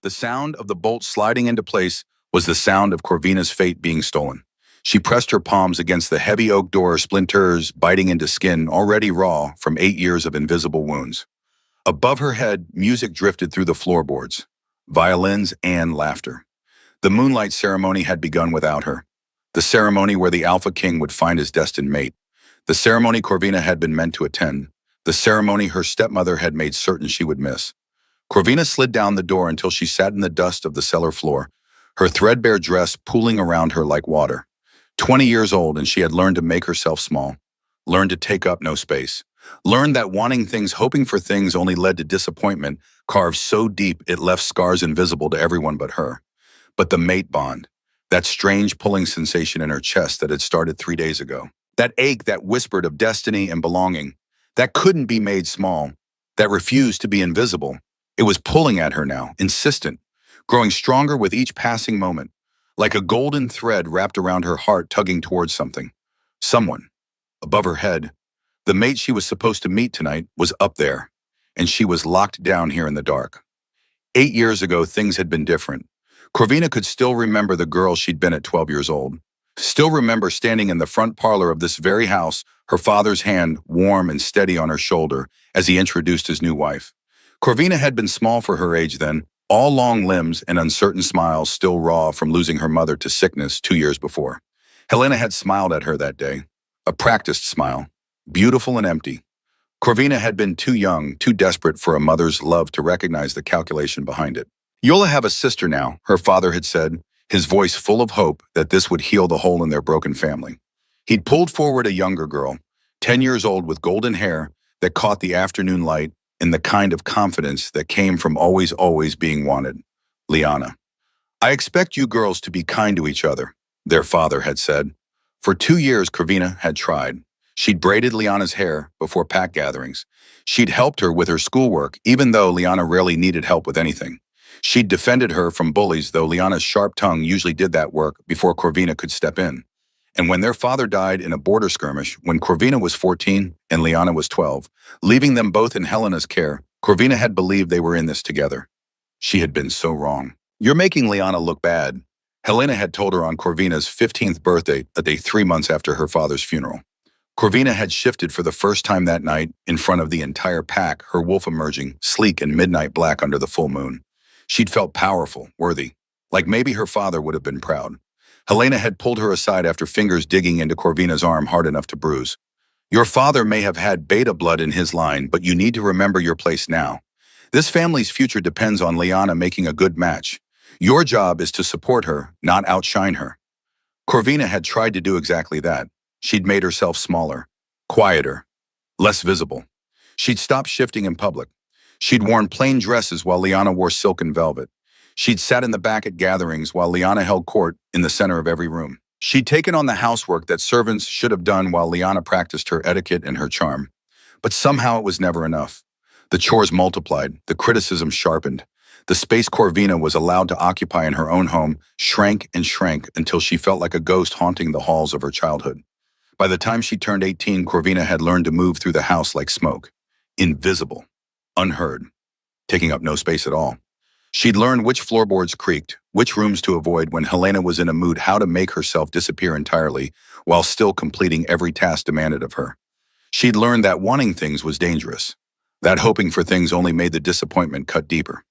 The sound of the bolt sliding into place was the sound of Corvina's fate being stolen. She pressed her palms against the heavy oak door, splinters biting into skin already raw from 8 years of invisible wounds. Above her head, music drifted through the floorboards, violins and laughter. The moonlight ceremony had begun without her. The ceremony where the Alpha King would find his destined mate. The ceremony Corvina had been meant to attend. The ceremony her stepmother had made certain she would miss. Corvina slid down the door until she sat in the dust of the cellar floor, her threadbare dress pooling around her like water. 20 years old, and she had learned to make herself small, learned to take up no space, learned that wanting things, hoping for things only led to disappointment, carved so deep it left scars invisible to everyone but her. But the mate bond, that strange pulling sensation in her chest that had started 3 days ago, that ache that whispered of destiny and belonging, that couldn't be made small, that refused to be invisible. It was pulling at her now, insistent, growing stronger with each passing moment, like a golden thread wrapped around her heart tugging towards something. Someone. Above her head, the mate she was supposed to meet tonight was up there, and she was locked down here in the dark. 8 years ago, things had been different. Corvina could still remember the girl she'd been at 12 years old. Still remember standing in the front parlor of this very house, her father's hand warm and steady on her shoulder as he introduced his new wife. Corvina had been small for her age then, all long limbs and uncertain smiles still raw from losing her mother to sickness 2 years before. Helena had smiled at her that day, a practiced smile, beautiful and empty. Corvina had been too young, too desperate for a mother's love to recognize the calculation behind it. "You'll have a sister now," her father had said, his voice full of hope that this would heal the hole in their broken family. He'd pulled forward a younger girl, 10 years old with golden hair that caught the afternoon light and the kind of confidence that came from always being wanted. Liana. "I expect you girls to be kind to each other," their father had said. For 2 years, Corvina had tried. She'd braided Liana's hair before pack gatherings. She'd helped her with her schoolwork, even though Liana rarely needed help with anything. She'd defended her from bullies, though Liana's sharp tongue usually did that work before Corvina could step in. And when their father died in a border skirmish, when Corvina was 14 and Liana was 12, leaving them both in Helena's care, Corvina had believed they were in this together. She had been so wrong. "You're making Liana look bad," Helena had told her on Corvina's 15th birthday, a day 3 months after her father's funeral. Corvina had shifted for the first time that night in front of the entire pack, her wolf emerging, sleek and midnight black under the full moon. She'd felt powerful, worthy, like maybe her father would have been proud. Helena had pulled her aside after fingers digging into Corvina's arm hard enough to bruise. "Your father may have had beta blood in his line, but you need to remember your place now. This family's future depends on Liana making a good match. Your job is to support her, not outshine her." Corvina had tried to do exactly that. She'd made herself smaller, quieter, less visible. She'd stopped shifting in public. She'd worn plain dresses while Liana wore silk and velvet. She'd sat in the back at gatherings while Liana held court in the center of every room. She'd taken on the housework that servants should have done while Liana practiced her etiquette and her charm. But somehow it was never enough. The chores multiplied, the criticism sharpened. The space Corvina was allowed to occupy in her own home shrank and shrank until she felt like a ghost haunting the halls of her childhood. By the time she turned 18, Corvina had learned to move through the house like smoke. Invisible. Unheard. Taking up no space at all. She'd learned which floorboards creaked, which rooms to avoid when Helena was in a mood, how to make herself disappear entirely while still completing every task demanded of her. She'd learned that wanting things was dangerous, that hoping for things only made the disappointment cut deeper.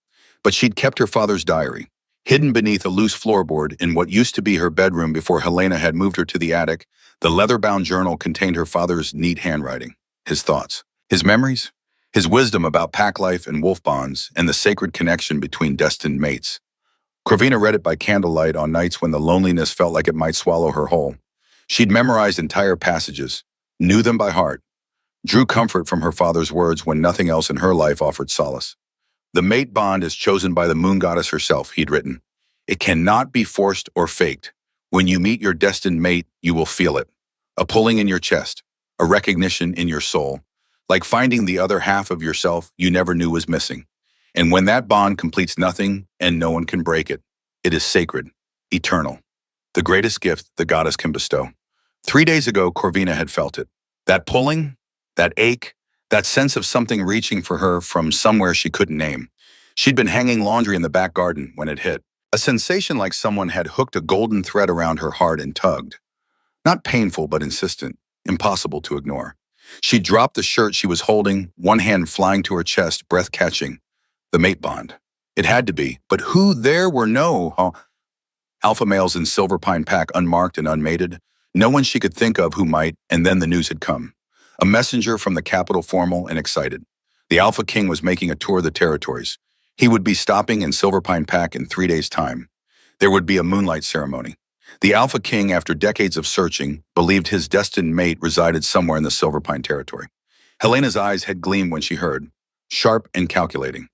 But she'd kept her father's diary, hidden beneath a loose floorboard in what used to be her bedroom before Helena had moved her to the attic. The leather-bound journal contained her father's neat handwriting, his thoughts, his memories, his wisdom about pack life and wolf bonds, and the sacred connection between destined mates. Corvina read it by candlelight on nights when the loneliness felt like it might swallow her whole. She'd memorized entire passages, knew them by heart, drew comfort from her father's words when nothing else in her life offered solace. "The mate bond is chosen by the moon goddess herself," he'd written. "It cannot be forced or faked. When you meet your destined mate, you will feel it. A pulling in your chest, a recognition in your soul, like finding the other half of yourself you never knew was missing. And when that bond completes nothing and no one can break it, it is sacred, eternal, the greatest gift the goddess can bestow." 3 days ago, Corvina had felt it. That pulling, that ache, that sense of something reaching for her from somewhere she couldn't name. She'd been hanging laundry in the back garden when it hit. A sensation like someone had hooked a golden thread around her heart and tugged. Not painful, but insistent, impossible to ignore. She dropped the shirt she was holding, one hand flying to her chest, breath catching. The mate bond. It had to be, but who there were alpha males in Silver Pine Pack, unmarked and unmated. No one she could think of who might, and then the news had come. A messenger from the capital, formal and excited. The Alpha King was making a tour of the territories. He would be stopping in Silver Pine Pack in 3 days' time. There would be a moonlight ceremony. The Alpha King, after decades of searching, believed his destined mate resided somewhere in the Silver Pine territory. Helena's eyes had gleamed when she heard, sharp and calculating.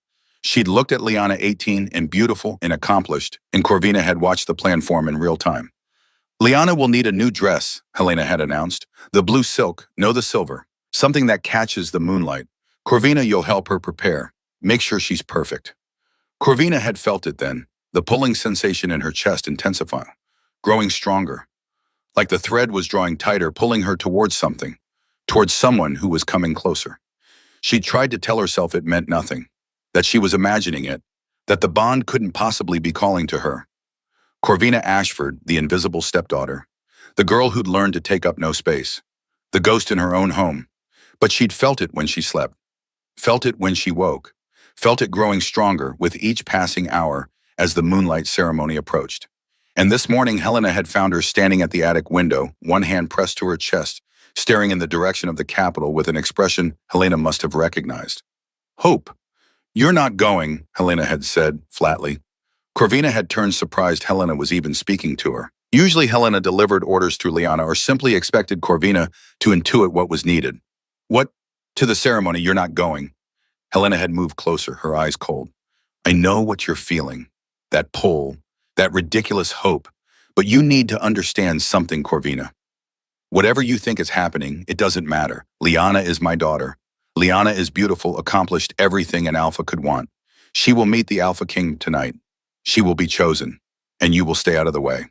She'd looked at Liana, 18 and beautiful and accomplished, and Corvina had watched the plan form in real time. Liana will need a new dress, Helena had announced. The blue silk, no the silver. Something that catches the moonlight. Corvina, you'll help her prepare. Make sure she's perfect. Corvina had felt it then, the pulling sensation in her chest intensifying, growing stronger. Like the thread was drawing tighter, pulling her towards something, towards someone who was coming closer. She tried to tell herself it meant nothing, that she was imagining it, that the bond couldn't possibly be calling to her. Corvina Ashford, the invisible stepdaughter, the girl who'd learned to take up no space, the ghost in her own home. But she'd felt it when she slept, felt it when she woke, felt it growing stronger with each passing hour as the moonlight ceremony approached. And this morning, Helena had found her standing at the attic window, one hand pressed to her chest, staring in the direction of the capital with an expression Helena must have recognized. Hope. You're not going, Helena had said, flatly. Corvina had turned surprised Helena was even speaking to her. Usually Helena delivered orders through Liana or simply expected Corvina to intuit what was needed. What? To the ceremony, you're not going. Helena had moved closer, her eyes cold. I know what you're feeling. That pull, that ridiculous hope. But you need to understand something, Corvina. Whatever you think is happening, it doesn't matter. Liana is my daughter. Liana is beautiful, accomplished everything an alpha could want. She will meet the Alpha King tonight. She will be chosen, and you will stay out of the way.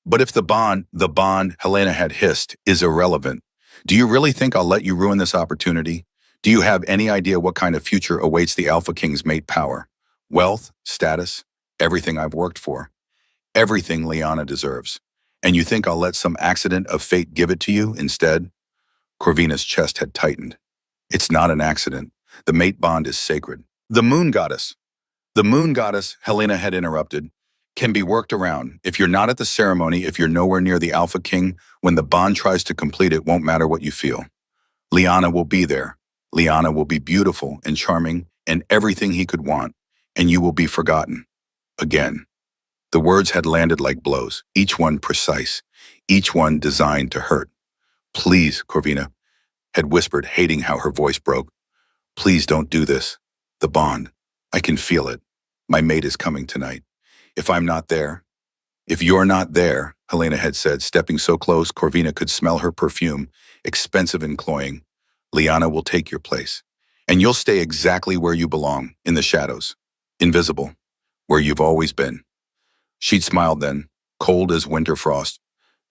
But if the bond, Helena had hissed, is irrelevant, do you really think I'll let you ruin this opportunity? Do you have any idea what kind of future awaits the Alpha King's mate power? Wealth, status, everything I've worked for. Everything Liana deserves. And you think I'll let some accident of fate give it to you instead? Corvina's chest had tightened. It's not an accident. The mate bond is sacred. The moon goddess, Helena had interrupted, can be worked around. If you're not at the ceremony, if you're nowhere near the Alpha King, when the bond tries to complete it, won't matter what you feel. Liana will be there. Liana will be beautiful and charming and everything he could want, and you will be forgotten. Again. The words had landed like blows, each one precise, each one designed to hurt. Please, Corvina had whispered, hating how her voice broke. Please don't do this. The bond. I can feel it. My mate is coming tonight. If I'm not there, if you're not there, Helena had said, stepping so close Corvina could smell her perfume, expensive and cloying. Liana will take your place, and you'll stay exactly where you belong, in the shadows, invisible, where you've always been. She'd smiled then, cold as winter frost.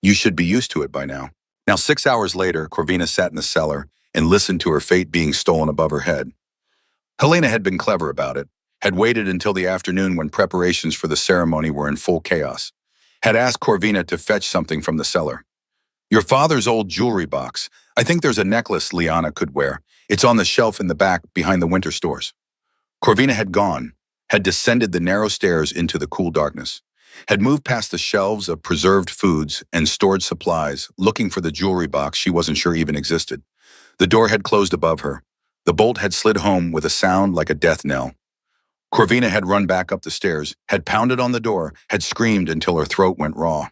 You should be used to it by now. Now 6 hours later, Corvina sat in the cellar and listened to her fate being stolen above her head. Helena had been clever about it, had waited until the afternoon when preparations for the ceremony were in full chaos, had asked Corvina to fetch something from the cellar. Your father's old jewelry box. I think there's a necklace Liana could wear. It's on the shelf in the back behind the winter stores. Corvina had gone, had descended the narrow stairs into the cool darkness, had moved past the shelves of preserved foods and stored supplies, looking for the jewelry box she wasn't sure even existed. The door had closed above her. The bolt had slid home with a sound like a death knell. Corvina had run back up the stairs, had pounded on the door, had screamed until her throat went raw.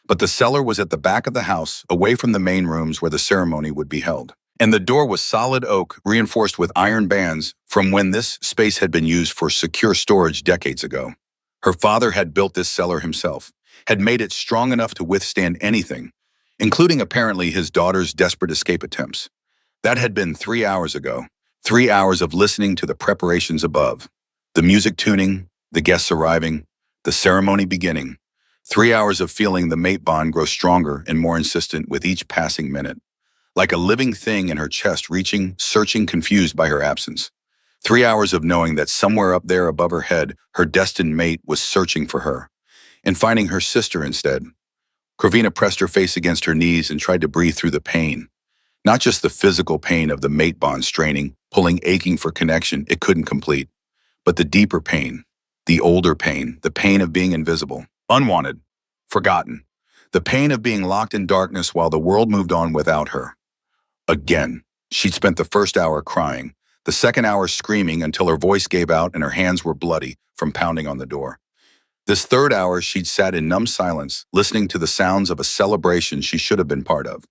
But the cellar was at the back of the house, away from the main rooms where the ceremony would be held. And the door was solid oak, reinforced with iron bands from when this space had been used for secure storage decades ago. Her father had built this cellar himself, had made it strong enough to withstand anything, including apparently his daughter's desperate escape attempts. That had been 3 hours ago, 3 hours of listening to the preparations above, the music tuning, the guests arriving, the ceremony beginning, 3 hours of feeling the mate bond grow stronger and more insistent with each passing minute, like a living thing in her chest reaching, searching, confused by her absence. 3 hours of knowing that somewhere up there above her head, her destined mate was searching for her and finding her sister instead. Corvina pressed her face against her knees and tried to breathe through the pain. Not just the physical pain of the mate bond straining, pulling, aching for connection it couldn't complete, but the deeper pain, the older pain, the pain of being invisible, unwanted, forgotten, the pain of being locked in darkness while the world moved on without her. Again, she'd spent the first hour crying, the second hour screaming until her voice gave out and her hands were bloody from pounding on the door. This third hour, she'd sat in numb silence, listening to the sounds of a celebration she should have been part of.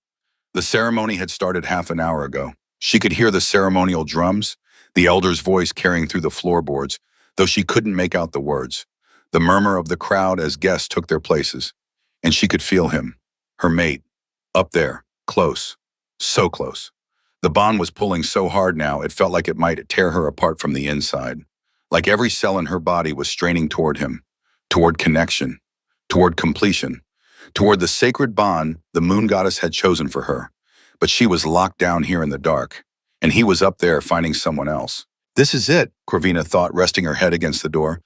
The ceremony had started half an hour ago. She could hear the ceremonial drums, the elder's voice carrying through the floorboards, though she couldn't make out the words. The murmur of the crowd as guests took their places. And she could feel him, her mate, up there, close, so close. The bond was pulling so hard now it felt like it might tear her apart from the inside. Like every cell in her body was straining toward him, toward connection, toward completion, toward the sacred bond the moon goddess had chosen for her. But she was locked down here in the dark, and he was up there finding someone else. This is it, Corvina thought, resting her head against the door.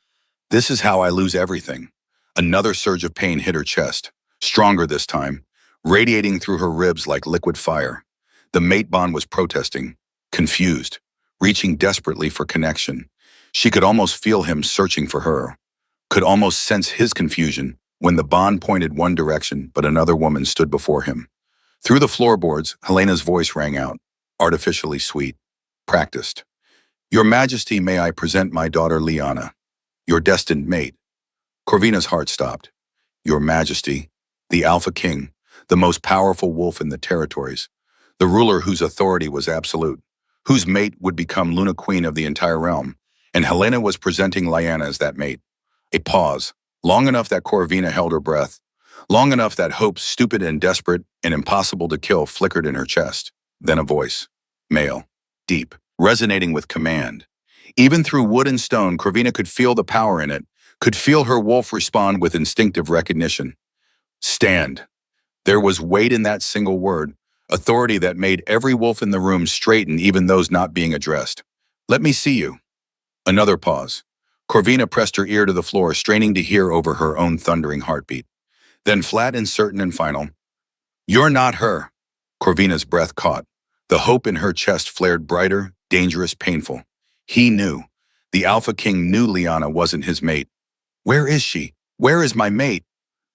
This is how I lose everything. Another surge of pain hit her chest, stronger this time, radiating through her ribs like liquid fire. The mate bond was protesting, confused, reaching desperately for connection. She could almost feel him searching for her, could almost sense his confusion when the bond pointed one direction but another woman stood before him. Through the floorboards, Helena's voice rang out, artificially sweet, practiced. Your Majesty, may I present my daughter Liana, your destined mate. Corvina's heart stopped. Your Majesty, the Alpha King, the most powerful wolf in the territories, the ruler whose authority was absolute, whose mate would become Luna Queen of the entire realm, and Helena was presenting Liana as that mate. A pause, long enough that Corvina held her breath, long enough that hope, stupid and desperate and impossible to kill, flickered in her chest. Then a voice, male, deep, resonating with command. Even through wood and stone, Corvina could feel the power in it, could feel her wolf respond with instinctive recognition. Stand. There was weight in that single word, authority that made every wolf in the room straighten, even those not being addressed. Let me see you. Another pause. Corvina pressed her ear to the floor, straining to hear over her own thundering heartbeat. Then flat and certain and final. You're not her. Corvina's breath caught. The hope in her chest flared brighter, dangerous, painful. He knew. The Alpha King knew Liana wasn't his mate. Where is she? Where is my mate?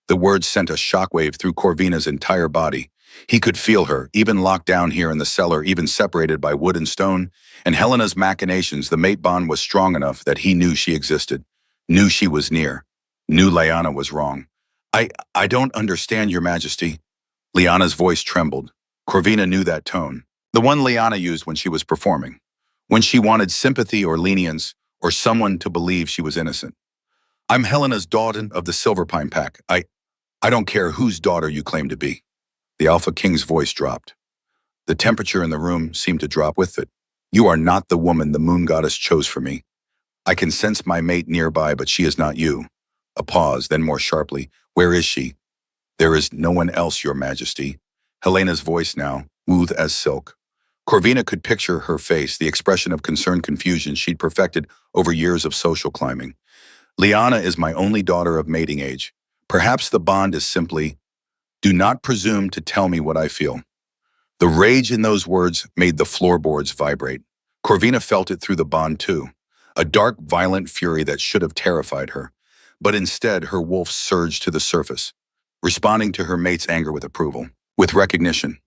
The words sent a shockwave through Corvina's entire body. He could feel her, even locked down here in the cellar, even separated by wood and stone. And Helena's machinations, the mate bond was strong enough that he knew she existed, knew she was near, knew Liana was wrong. I don't understand, Your Majesty. Liana's voice trembled. Corvina knew that tone, the one Liana used when she was performing, when she wanted sympathy or lenience or someone to believe she was innocent. I'm Helena's daughter of the Silver Pine Pack. I don't care whose daughter you claim to be. The Alpha King's voice dropped. The temperature in the room seemed to drop with it. You are not the woman the moon goddess chose for me. I can sense my mate nearby, but she is not you. A pause, then more sharply. Where is she? There is no one else, Your Majesty. Helena's voice now, smooth as silk. Corvina could picture her face, the expression of concerned confusion she'd perfected over years of social climbing. Liana is my only daughter of mating age. Perhaps the bond is simply, do not presume to tell me what I feel. The rage in those words made the floorboards vibrate. Corvina felt it through the bond too, a dark, violent fury that should have terrified her. But instead, her wolf surged to the surface, responding to her mate's anger with approval, with recognition,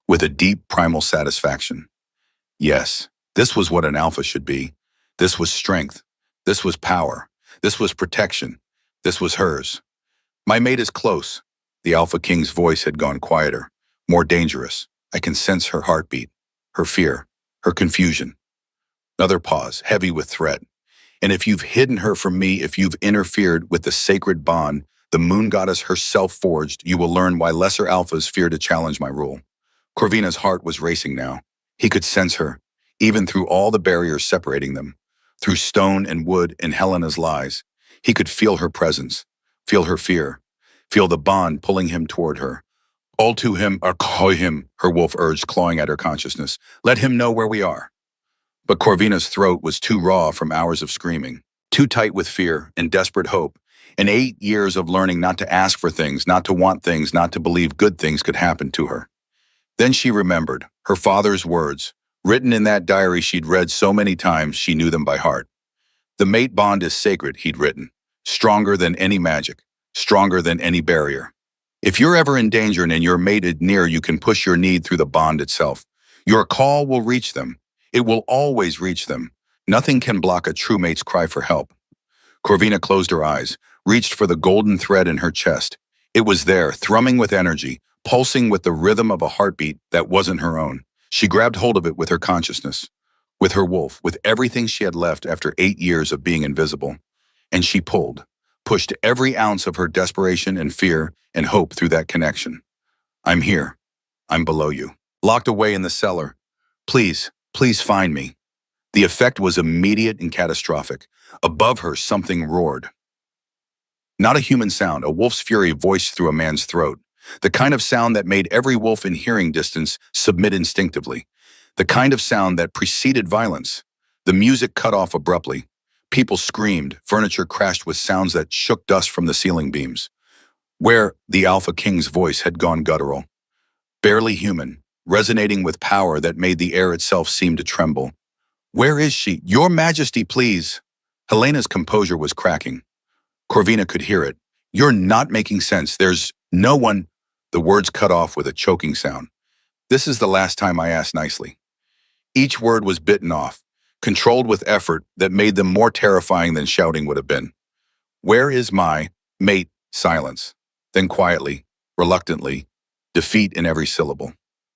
with a deep primal satisfaction. Yes, this was what an alpha should be. This was strength. This was power. This was protection. This was hers. My mate is close. The Alpha King's voice had gone quieter, more dangerous. I can sense her heartbeat, her fear, her confusion. Another pause, heavy with threat. And if you've hidden her from me, if you've interfered with the sacred bond the moon goddess herself forged, you will learn why lesser alphas fear to challenge my rule. Corvina's heart was racing now. He could sense her, even through all the barriers separating them. Through stone and wood and Helena's lies, he could feel her presence, feel her fear, feel the bond pulling him toward her. All to him, or call him, her wolf urged, clawing at her consciousness. Let him know where we are. But Corvina's throat was too raw from hours of screaming, too tight with fear and desperate hope, and 8 years of learning not to ask for things, not to want things, not to believe good things could happen to her. Then she remembered her father's words, written in that diary she'd read so many times she knew them by heart. The mate bond is sacred, he'd written, stronger than any magic, stronger than any barrier. If you're ever in danger and your mate is near, you can push your need through the bond itself. Your call will reach them. It will always reach them. Nothing can block a true mate's cry for help. Corvina closed her eyes, reached for the golden thread in her chest. It was there, thrumming with energy, pulsing with the rhythm of a heartbeat that wasn't her own. She grabbed hold of it with her consciousness, with her wolf, with everything she had left after 8 years of being invisible. And she pulled, pushed every ounce of her desperation and fear and hope through that connection. I'm here. I'm below you. Locked away in the cellar. Please, please find me. The effect was immediate and catastrophic. Above her, something roared. Not a human sound, a wolf's fury voiced through a man's throat. The kind of sound that made every wolf in hearing distance submit instinctively. The kind of sound that preceded violence. The music cut off abruptly. People screamed, furniture crashed with sounds that shook dust from the ceiling beams. Where the Alpha King's voice had gone guttural. Barely human, resonating with power that made the air itself seem to tremble. Where is she? Your Majesty, please. Helena's composure was cracking. Corvina could hear it. You're not making sense. There's no one. The words cut off with a choking sound. This is the last time I asked nicely. Each word was bitten off, controlled with effort that made them more terrifying than shouting would have been. Where is my mate? Silence. Then quietly, reluctantly, defeat in every syllable.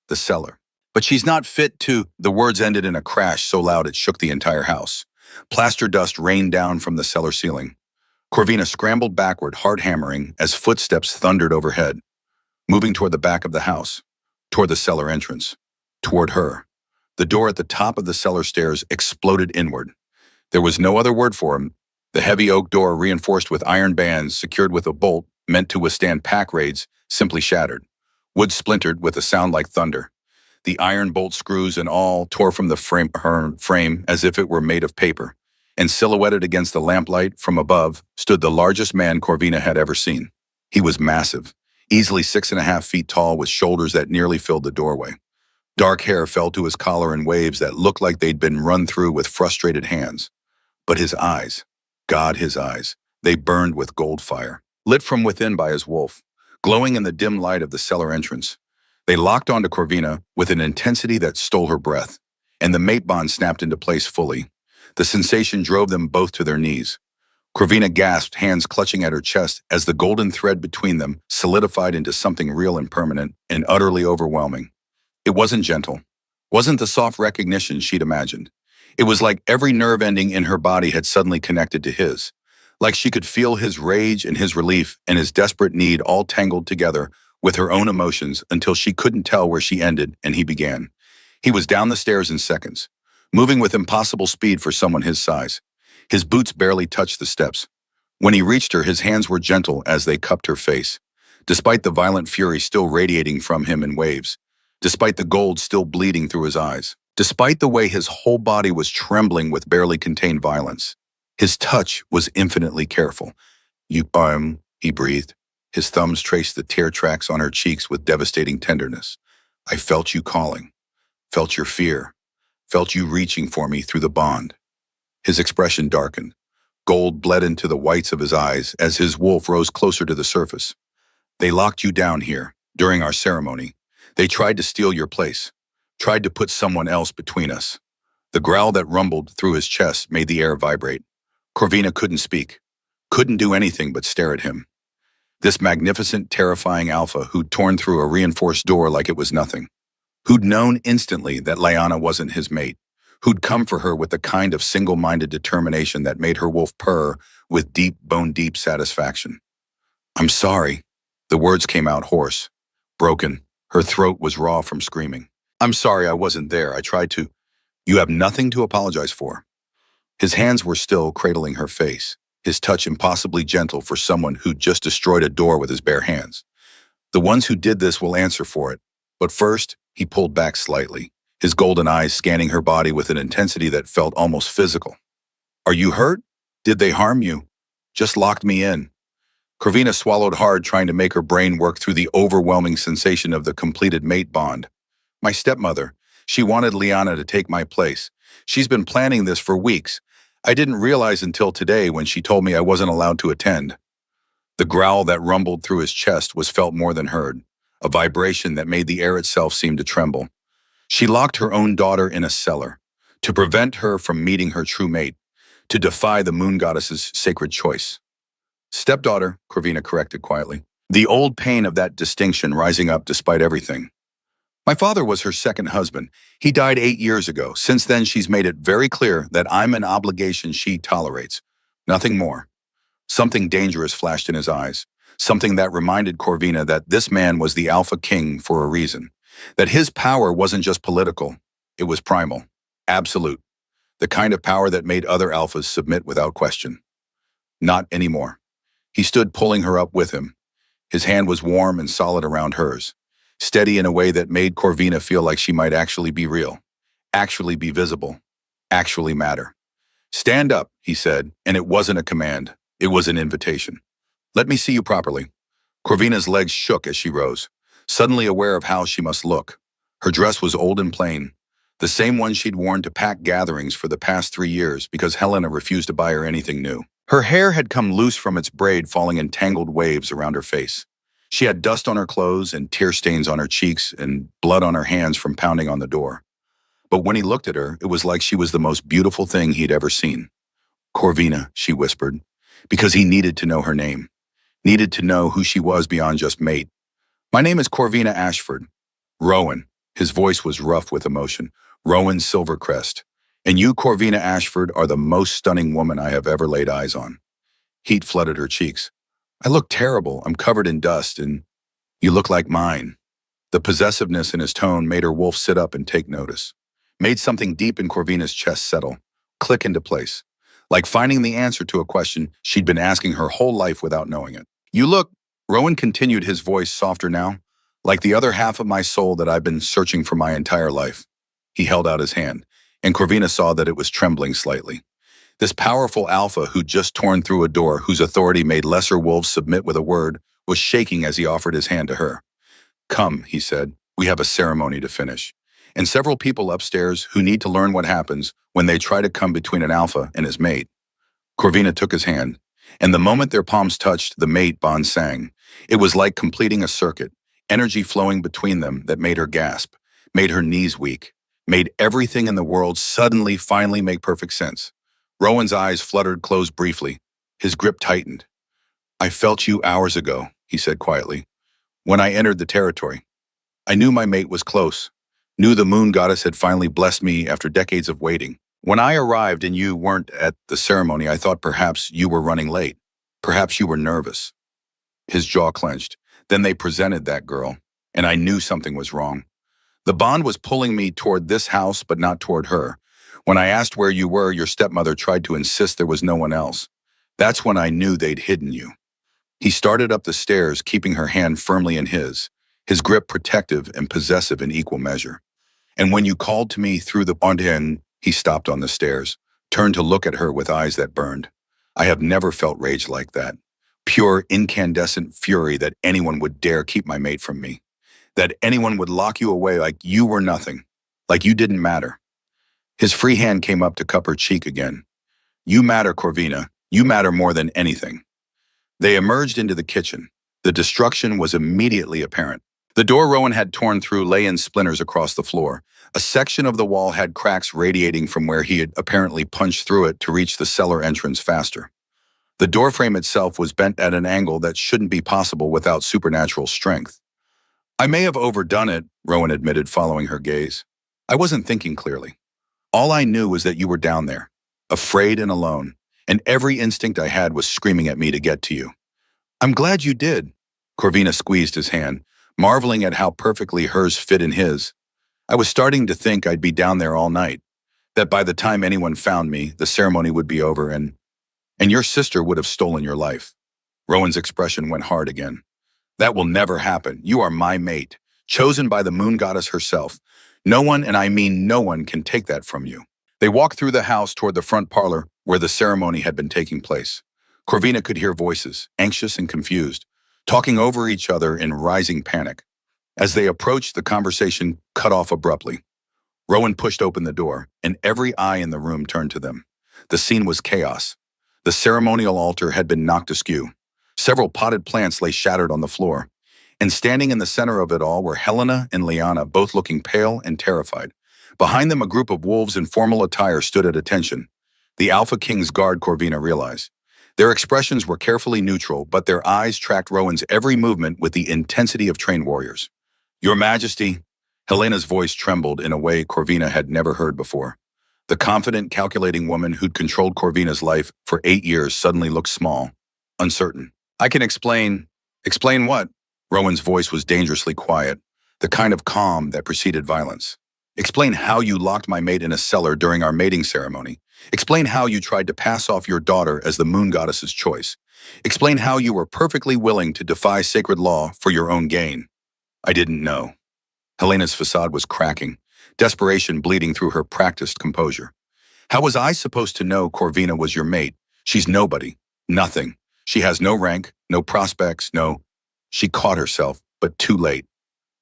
The cellar. But she's not fit to. The words ended in a crash so loud it shook the entire house. Plaster dust rained down from the cellar ceiling. Corvina scrambled backward, hard hammering, as footsteps thundered overhead, moving toward the back of the house, toward the cellar entrance, toward her. The door at the top of the cellar stairs exploded inward. There was no other word for him. The heavy oak door, reinforced with iron bands secured with a bolt meant to withstand pack raids, simply shattered. Wood splintered with a sound like thunder. The iron bolt screws and all tore from the frame as if it were made of paper. And silhouetted against the lamplight from above stood the largest man Corvina had ever seen. He was massive, easily 6.5 feet tall with shoulders that nearly filled the doorway. Dark hair fell to his collar in waves that looked like they'd been run through with frustrated hands. But his eyes, God, his eyes, they burned with gold fire, lit from within by his wolf, glowing in the dim light of the cellar entrance. They locked onto Corvina with an intensity that stole her breath, and the mate bond snapped into place fully. The sensation drove them both to their knees. Corvina gasped, hands clutching at her chest as the golden thread between them solidified into something real and permanent and utterly overwhelming. It wasn't gentle, wasn't the soft recognition she'd imagined. It was like every nerve ending in her body had suddenly connected to his, like she could feel his rage and his relief and his desperate need all tangled together with her own emotions until she couldn't tell where she ended and he began. He was down the stairs in seconds, moving with impossible speed for someone his size. His boots barely touched the steps. When he reached her, his hands were gentle as they cupped her face, despite the violent fury still radiating from him in waves, despite the gold still bleeding through his eyes, despite the way his whole body was trembling with barely contained violence. His touch was infinitely careful. He breathed. His thumbs traced the tear tracks on her cheeks with devastating tenderness. I felt you calling, felt your fear, felt you reaching for me through the bond. His expression darkened. Gold bled into the whites of his eyes as his wolf rose closer to the surface. They locked you down here, during our ceremony. They tried to steal your place, tried to put someone else between us. The growl that rumbled through his chest made the air vibrate. Corvina couldn't speak, couldn't do anything but stare at him. This magnificent, terrifying alpha who'd torn through a reinforced door like it was nothing. Who'd known instantly that Lyanna wasn't his mate. Who'd come for her with the kind of single-minded determination that made her wolf purr with deep, bone-deep satisfaction. I'm sorry. The words came out hoarse, broken. Her throat was raw from screaming. I'm sorry I wasn't there. I tried to. You have nothing to apologize for. His hands were still cradling her face, his touch impossibly gentle for someone who'd just destroyed a door with his bare hands. The ones who did this will answer for it. But first, he pulled back slightly, his golden eyes scanning her body with an intensity that felt almost physical. Are you hurt? Did they harm you? Just locked me in. Corvina swallowed hard, trying to make her brain work through the overwhelming sensation of the completed mate bond. My stepmother. She wanted Liana to take my place. She's been planning this for weeks. I didn't realize until today when she told me I wasn't allowed to attend. The growl that rumbled through his chest was felt more than heard, a vibration that made the air itself seem to tremble. She locked her own daughter in a cellar, to prevent her from meeting her true mate, to defy the moon goddess's sacred choice. Stepdaughter, Corvina corrected quietly, the old pain of that distinction rising up despite everything. My father was her second husband. He died 8 years ago. Since then, she's made it very clear that I'm an obligation she tolerates. Nothing more. Something dangerous flashed in his eyes, something that reminded Corvina that this man was the Alpha King for a reason, that his power wasn't just political, it was primal, absolute, the kind of power that made other alphas submit without question. Not anymore. He stood pulling her up with him. His hand was warm and solid around hers, steady in a way that made Corvina feel like she might actually be real, actually be visible, actually matter. Stand up, he said, and it wasn't a command. It was an invitation. Let me see you properly. Corvina's legs shook as she rose, suddenly aware of how she must look. Her dress was old and plain, the same one she'd worn to packed gatherings for the past 3 years because Helena refused to buy her anything new. Her hair had come loose from its braid, falling in tangled waves around her face. She had dust on her clothes and tear stains on her cheeks and blood on her hands from pounding on the door. But when he looked at her, it was like she was the most beautiful thing he'd ever seen. Corvina, she whispered, because he needed to know her name, needed to know who she was beyond just mate. My name is Corvina Ashford. Rowan. His voice was rough with emotion. Rowan Silvercrest. And you, Corvina Ashford, are the most stunning woman I have ever laid eyes on. Heat flooded her cheeks. I look terrible. I'm covered in dust, and you look like mine. The possessiveness in his tone made her wolf sit up and take notice. Made something deep in Corvina's chest settle, click into place, like finding the answer to a question she'd been asking her whole life without knowing it. You look, Rowan continued, his voice softer now, like the other half of my soul that I've been searching for my entire life. He held out his hand, and Corvina saw that it was trembling slightly. This powerful alpha who'd just torn through a door, whose authority made lesser wolves submit with a word, was shaking as he offered his hand to her. Come, he said, we have a ceremony to finish, and several people upstairs who need to learn what happens when they try to come between an alpha and his mate. Corvina took his hand, and the moment their palms touched, the mate bond sang. It was like completing a circuit, energy flowing between them that made her gasp, made her knees weak, made everything in the world suddenly finally make perfect sense. Rowan's eyes fluttered closed briefly. His grip tightened. I felt you hours ago, he said quietly, when I entered the territory. I knew my mate was close, knew the moon goddess had finally blessed me after decades of waiting. When I arrived and you weren't at the ceremony, I thought perhaps you were running late. Perhaps you were nervous. His jaw clenched. Then they presented that girl, and I knew something was wrong. The bond was pulling me toward this house, but not toward her. When I asked where you were, your stepmother tried to insist there was no one else. That's when I knew they'd hidden you. He started up the stairs, keeping her hand firmly in his grip protective and possessive in equal measure. And when you called to me through the end, he stopped on the stairs, turned to look at her with eyes that burned. I have never felt rage like that. Pure, incandescent fury that anyone would dare keep my mate from me. That anyone would lock you away like you were nothing, like you didn't matter. His free hand came up to cup her cheek again. You matter, Corvina. You matter more than anything. They emerged into the kitchen. The destruction was immediately apparent. The door Rowan had torn through lay in splinters across the floor. A section of the wall had cracks radiating from where he had apparently punched through it to reach the cellar entrance faster. The doorframe itself was bent at an angle that shouldn't be possible without supernatural strength. I may have overdone it, Rowan admitted, following her gaze. I wasn't thinking clearly. All I knew was that you were down there, afraid and alone, and every instinct I had was screaming at me to get to you. I'm glad you did. Corvina squeezed his hand, marveling at how perfectly hers fit in his. I was starting to think I'd be down there all night, that by the time anyone found me, the ceremony would be over and your sister would have stolen your life. Rowan's expression went hard again. That will never happen. You are my mate, chosen by the moon goddess herself. No one, and I mean no one, can take that from you. They walked through the house toward the front parlor where the ceremony had been taking place. Corvina could hear voices, anxious and confused, talking over each other in rising panic. As they approached, the conversation cut off abruptly. Rowan pushed open the door, and every eye in the room turned to them. The scene was chaos. The ceremonial altar had been knocked askew. Several potted plants lay shattered on the floor. And standing in the center of it all were Helena and Liana, both looking pale and terrified. Behind them, a group of wolves in formal attire stood at attention. The Alpha King's guard, Corvina realized. Their expressions were carefully neutral, but their eyes tracked Rowan's every movement with the intensity of trained warriors. Your Majesty, Helena's voice trembled in a way Corvina had never heard before. The confident, calculating woman who'd controlled Corvina's life for 8 years suddenly looked small, uncertain. I can explain. Explain what? Rowan's voice was dangerously quiet, the kind of calm that preceded violence. Explain how you locked my mate in a cellar during our mating ceremony. Explain how you tried to pass off your daughter as the moon goddess's choice. Explain how you were perfectly willing to defy sacred law for your own gain. I didn't know. Helena's facade was cracking, desperation bleeding through her practiced composure. How was I supposed to know Corvina was your mate? She's nobody. Nothing. She has no rank, no prospects, no... She caught herself, but too late.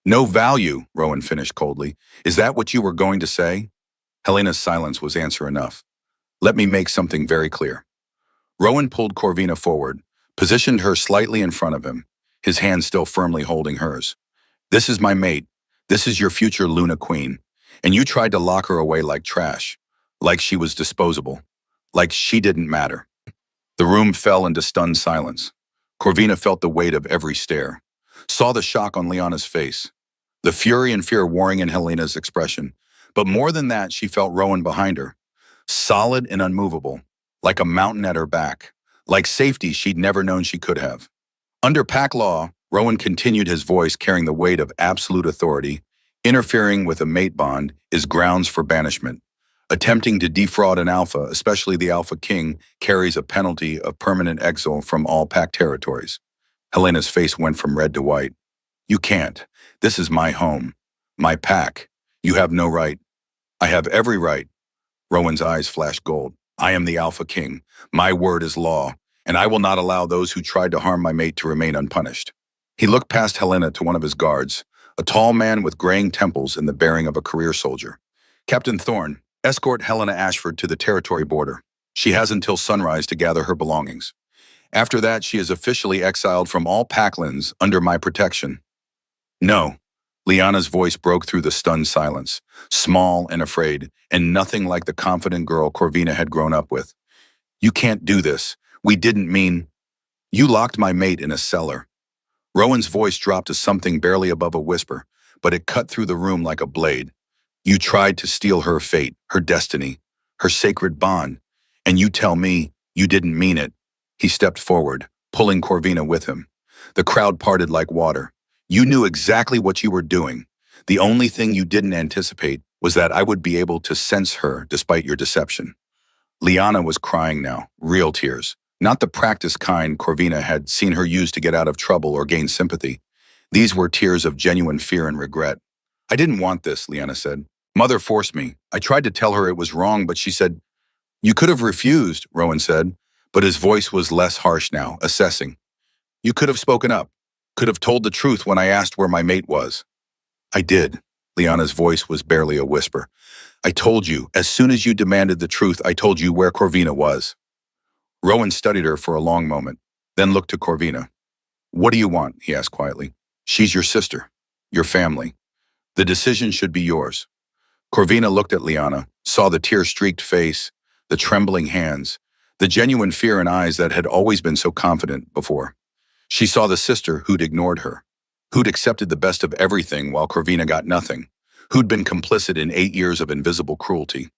No value, Rowan finished coldly. Is that what you were going to say? Helena's silence was answer enough. Let me make something very clear. Rowan pulled Corvina forward, positioned her slightly in front of him, his hand still firmly holding hers. This is my mate. This is your future Luna Queen. And you tried to lock her away like trash, like she was disposable, like she didn't matter. The room fell into stunned silence. Corvina felt the weight of every stare, saw the shock on Liana's face, the fury and fear warring in Helena's expression. But more than that, she felt Rowan behind her, solid and unmovable, like a mountain at her back, like safety she'd never known she could have. Under pack law, Rowan continued, his voice carrying the weight of absolute authority. Interfering with a mate bond is grounds for banishment. Attempting to defraud an alpha, especially the Alpha King, carries a penalty of permanent exile from all pack territories. Helena's face went from red to white. You can't. This is my home. My pack. You have no right. I have every right. Rowan's eyes flashed gold. I am the Alpha King. My word is law, and I will not allow those who tried to harm my mate to remain unpunished. He looked past Helena to one of his guards, a tall man with graying temples and the bearing of a career soldier. Captain Thorne, escort Helena Ashford to the territory border. She has until sunrise to gather her belongings. After that, she is officially exiled from all packlands under my protection. No. Liana's voice broke through the stunned silence, small and afraid, and nothing like the confident girl Corvina had grown up with. You can't do this. We didn't mean... You locked my mate in a cellar. Rowan's voice dropped to something barely above a whisper, but it cut through the room like a blade. You tried to steal her fate, her destiny, her sacred bond, and you tell me you didn't mean it. He stepped forward, pulling Corvina with him. The crowd parted like water. You knew exactly what you were doing. The only thing you didn't anticipate was that I would be able to sense her despite your deception. Liana was crying now, real tears, not the practiced kind Corvina had seen her use to get out of trouble or gain sympathy. These were tears of genuine fear and regret. I didn't want this, Liana said. Mother forced me. I tried to tell her it was wrong, but she said, You could have refused, Rowan said, but his voice was less harsh now, assessing. You could have spoken up, could have told the truth when I asked where my mate was. I did. Liana's voice was barely a whisper. I told you, as soon as you demanded the truth, I told you where Corvina was. Rowan studied her for a long moment, then looked to Corvina. What do you want? He asked quietly. She's your sister, your family. The decision should be yours. Corvina looked at Liana, saw the tear-streaked face, the trembling hands, the genuine fear in eyes that had always been so confident before. She saw the sister who'd ignored her, who'd accepted the best of everything while Corvina got nothing, who'd been complicit in 8 years of invisible cruelty.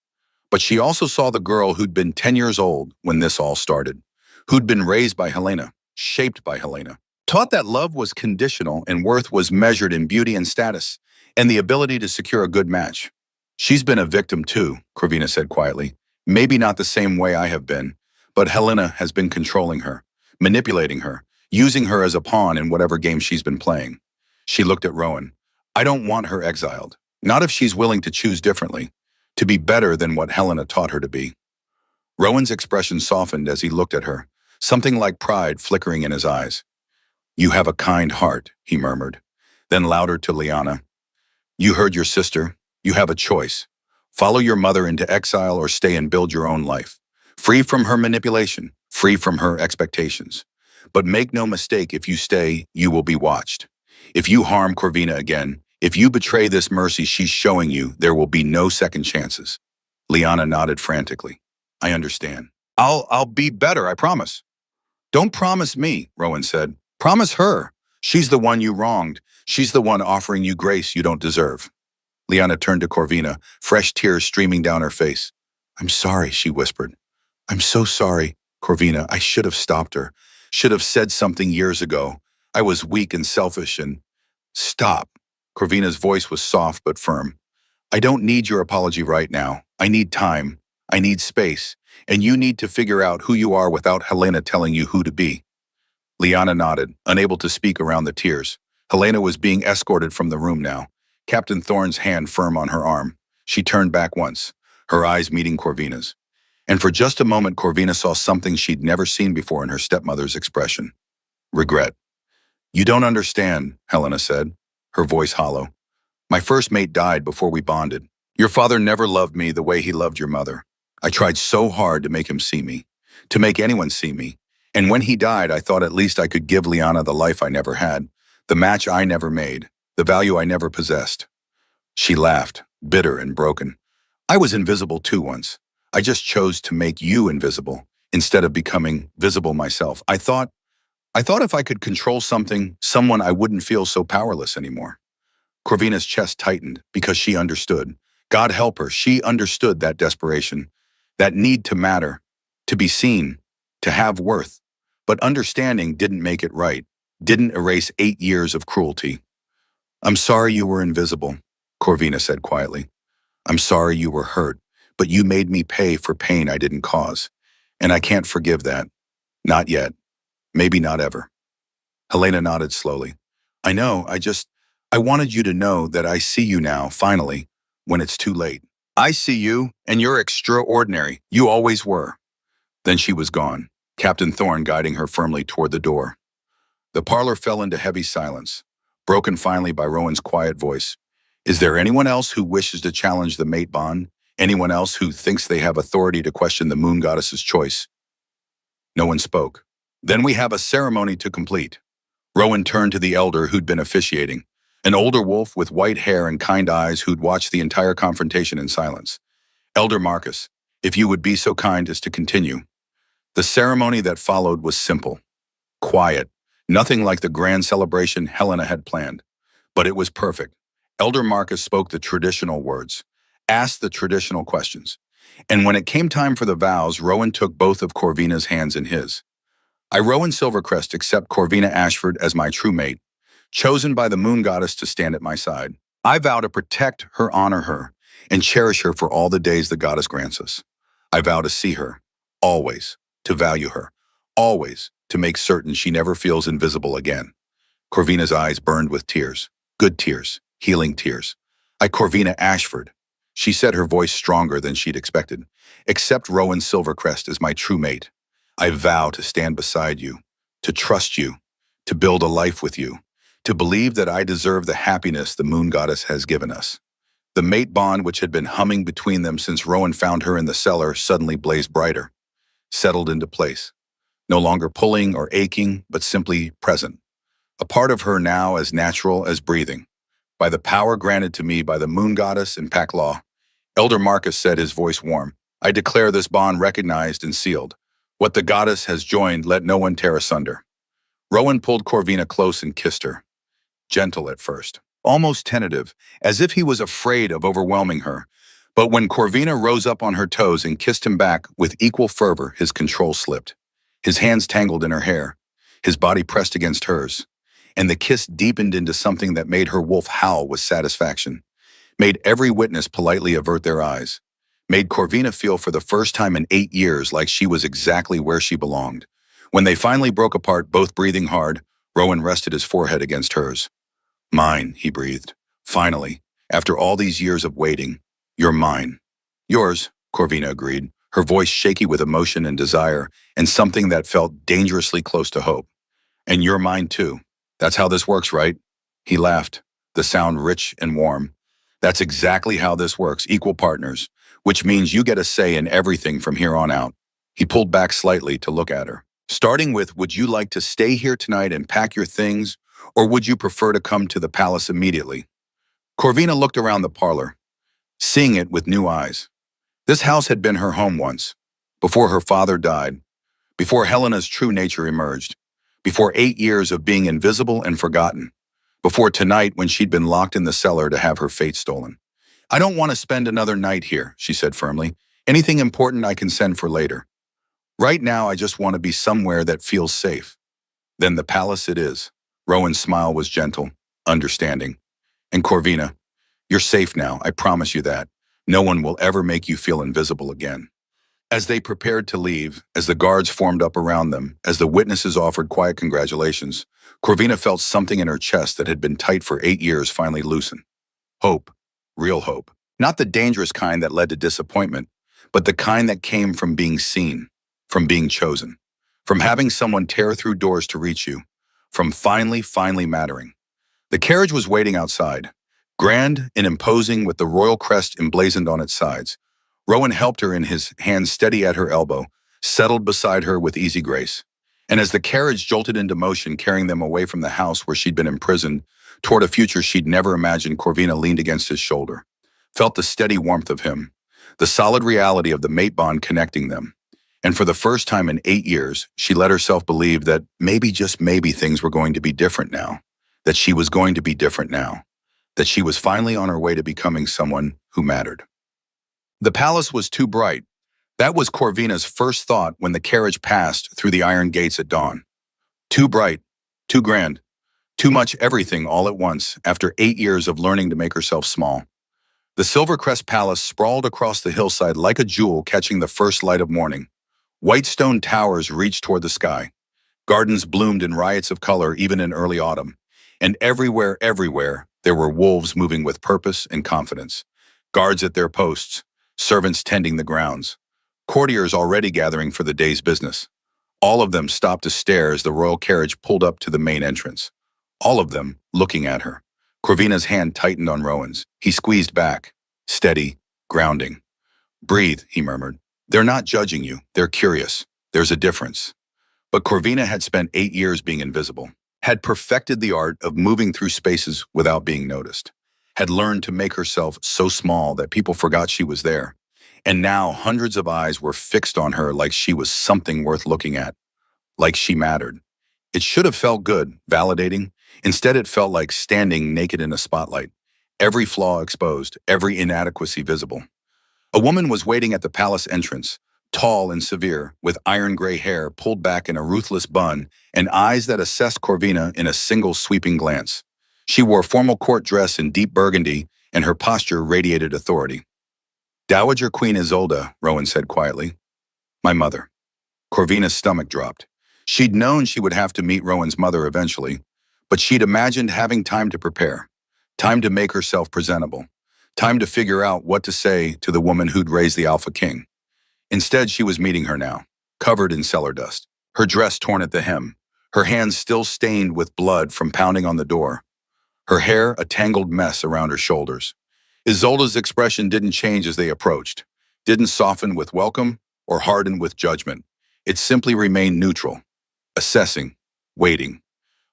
But she also saw the girl who'd been 10 years old when this all started, who'd been raised by Helena, shaped by Helena, taught that love was conditional and worth was measured in beauty and status, and the ability to secure a good match. She's been a victim too, Corvina said quietly. Maybe not the same way I have been, but Helena has been controlling her, manipulating her, using her as a pawn in whatever game she's been playing. She looked at Rowan. I don't want her exiled. Not if she's willing to choose differently, to be better than what Helena taught her to be. Rowan's expression softened as he looked at her, something like pride flickering in his eyes. You have a kind heart, he murmured. Then louder to Liana. You heard your sister. You have a choice. Follow your mother into exile or stay and build your own life. Free from her manipulation, free from her expectations. But make no mistake, if you stay, you will be watched. If you harm Corvina again, if you betray this mercy she's showing you, there will be no second chances. Liana nodded frantically. I understand. I'll be better, I promise. Don't promise me, Rowan said. Promise her. She's the one you wronged. She's the one offering you grace you don't deserve. Liana turned to Corvina, fresh tears streaming down her face. I'm sorry, she whispered. I'm so sorry, Corvina. I should have stopped her. Should have said something years ago. I was weak and selfish and... Stop. Corvina's voice was soft but firm. I don't need your apology right now. I need time. I need space. And you need to figure out who you are without Helena telling you who to be. Liana nodded, unable to speak around the tears. Helena was being escorted from the room now, Captain Thorne's hand firm on her arm. She turned back once, her eyes meeting Corvina's. And for just a moment, Corvina saw something she'd never seen before in her stepmother's expression. Regret. You don't understand, Helena said, her voice hollow. My first mate died before we bonded. Your father never loved me the way he loved your mother. I tried so hard to make him see me, to make anyone see me. And when he died, I thought at least I could give Liana the life I never had, the match I never made, the value I never possessed. She laughed, bitter and broken. I was invisible too once. I just chose to make you invisible, instead of becoming visible myself. I thought if I could control someone, I wouldn't feel so powerless anymore. Corvina's chest tightened because she understood. God help her, she understood that desperation, that need to matter, to be seen, to have worth. But understanding didn't make it right, didn't erase 8 years of cruelty. I'm sorry you were invisible, Corvina said quietly. I'm sorry you were hurt, but you made me pay for pain I didn't cause. And I can't forgive that. Not yet. Maybe not ever. Helena nodded slowly. I know, I wanted you to know that I see you now, finally, when it's too late. I see you, and you're extraordinary. You always were. Then she was gone, Captain Thorne guiding her firmly toward the door. The parlor fell into heavy silence, broken finally by Rowan's quiet voice. Is there anyone else who wishes to challenge the mate bond? Anyone else who thinks they have authority to question the moon goddess's choice? No one spoke. Then we have a ceremony to complete. Rowan turned to the elder who'd been officiating, an older wolf with white hair and kind eyes who'd watched the entire confrontation in silence. Elder Marcus, if you would be so kind as to continue. The ceremony that followed was simple, quiet, nothing like the grand celebration Helena had planned. But it was perfect. Elder Marcus spoke the traditional words, asked the traditional questions. And when it came time for the vows, Rowan took both of Corvina's hands in his. I, Rowan Silvercrest, accept Corvina Ashford as my true mate, chosen by the moon goddess to stand at my side. I vow to protect her, honor her, and cherish her for all the days the goddess grants us. I vow to see her, always, to value her, always, to make certain she never feels invisible again. Corvina's eyes burned with tears, good tears, healing tears. I, Corvina Ashford, she said, her voice stronger than she'd expected, accept Rowan Silvercrest as my true mate. I vow to stand beside you, to trust you, to build a life with you, to believe that I deserve the happiness the moon goddess has given us. The mate bond which had been humming between them since Rowan found her in the cellar suddenly blazed brighter, settled into place, no longer pulling or aching, but simply present. A part of her now as natural as breathing. By the power granted to me by the moon goddess and Pack Law, Elder Marcus said, his voice warm, I declare this bond recognized and sealed. What the goddess has joined, let no one tear asunder. Rowan pulled Corvina close and kissed her. Gentle at first, almost tentative, as if he was afraid of overwhelming her. But when Corvina rose up on her toes and kissed him back with equal fervor, his control slipped. His hands tangled in her hair, his body pressed against hers, and the kiss deepened into something that made her wolf howl with satisfaction, made every witness politely avert their eyes, made Corvina feel for the first time in 8 years like she was exactly where she belonged. When they finally broke apart, both breathing hard, Rowan rested his forehead against hers. Mine, he breathed. Finally, After all these years of waiting, you're mine. Yours, Corvina agreed, her voice shaky with emotion and desire, and something that felt dangerously close to hope. And you're mine too. That's how this works, right? He laughed, the sound rich and warm. That's exactly how this works, equal partners, which means you get a say in everything from here on out. He pulled back slightly to look at her. Starting with, would you like to stay here tonight and pack your things, or would you prefer to come to the palace immediately? Corvina looked around the parlor, seeing it with new eyes. This house had been her home once, before her father died, before Helena's true nature emerged, before 8 years of being invisible and forgotten, before tonight when she'd been locked in the cellar to have her fate stolen. I don't want to spend another night here, she said firmly. Anything important I can send for later. Right now, I just want to be somewhere that feels safe. Then the palace it is. Rowan's smile was gentle, understanding. And Corvina, you're safe now, I promise you that. No one will ever make you feel invisible again. As they prepared to leave, as the guards formed up around them, as the witnesses offered quiet congratulations, Corvina felt something in her chest that had been tight for 8 years finally loosen. Hope. Real hope. Not the dangerous kind that led to disappointment, but the kind that came from being seen, from being chosen, from having someone tear through doors to reach you, from finally mattering. The carriage was waiting outside, grand and imposing with the royal crest emblazoned on its sides. Rowan helped her in his hand steady at her elbow, settled beside her with easy grace. And as the carriage jolted into motion, carrying them away from the house where she'd been imprisoned, toward a future she'd never imagined, Corvina leaned against his shoulder, felt the steady warmth of him, the solid reality of the mate bond connecting them. And for the first time in 8 years, she let herself believe that maybe, just maybe, things were going to be different now, that she was going to be different now, that she was finally on her way to becoming someone who mattered. The palace was too bright. That was Corvina's first thought when the carriage passed through the iron gates at dawn. Too bright, too grand, too much everything all at once after 8 years of learning to make herself small. The Silvercrest Palace sprawled across the hillside like a jewel catching the first light of morning. White stone towers reached toward the sky. Gardens bloomed in riots of color even in early autumn. And everywhere, there were wolves moving with purpose and confidence. Guards at their posts, servants tending the grounds, courtiers already gathering for the day's business. All of them stopped to stare as the royal carriage pulled up to the main entrance. All of them looking at her. Corvina's hand tightened on Rowan's. He squeezed back, steady, grounding. Breathe, he murmured. They're not judging you. They're curious. There's a difference. But Corvina had spent 8 years being invisible, had perfected the art of moving through spaces without being noticed, had learned to make herself so small that people forgot she was there. And now hundreds of eyes were fixed on her like she was something worth looking at, like she mattered. It should have felt good, validating. Instead, it felt like standing naked in a spotlight, every flaw exposed, every inadequacy visible. A woman was waiting at the palace entrance, tall and severe, with iron gray hair pulled back in a ruthless bun and eyes that assessed Corvina in a single sweeping glance. She wore a formal court dress in deep burgundy, and her posture radiated authority. Dowager Queen Isolde, Rowan said quietly. My mother. Corvina's stomach dropped. She'd known she would have to meet Rowan's mother eventually, but she'd imagined having time to prepare, time to make herself presentable, time to figure out what to say to the woman who'd raised the Alpha King. Instead, she was meeting her now, covered in cellar dust, her dress torn at the hem, her hands still stained with blood from pounding on the door, her hair a tangled mess around her shoulders. Isolde's expression didn't change as they approached, didn't soften with welcome or harden with judgment. It simply remained neutral, assessing, waiting.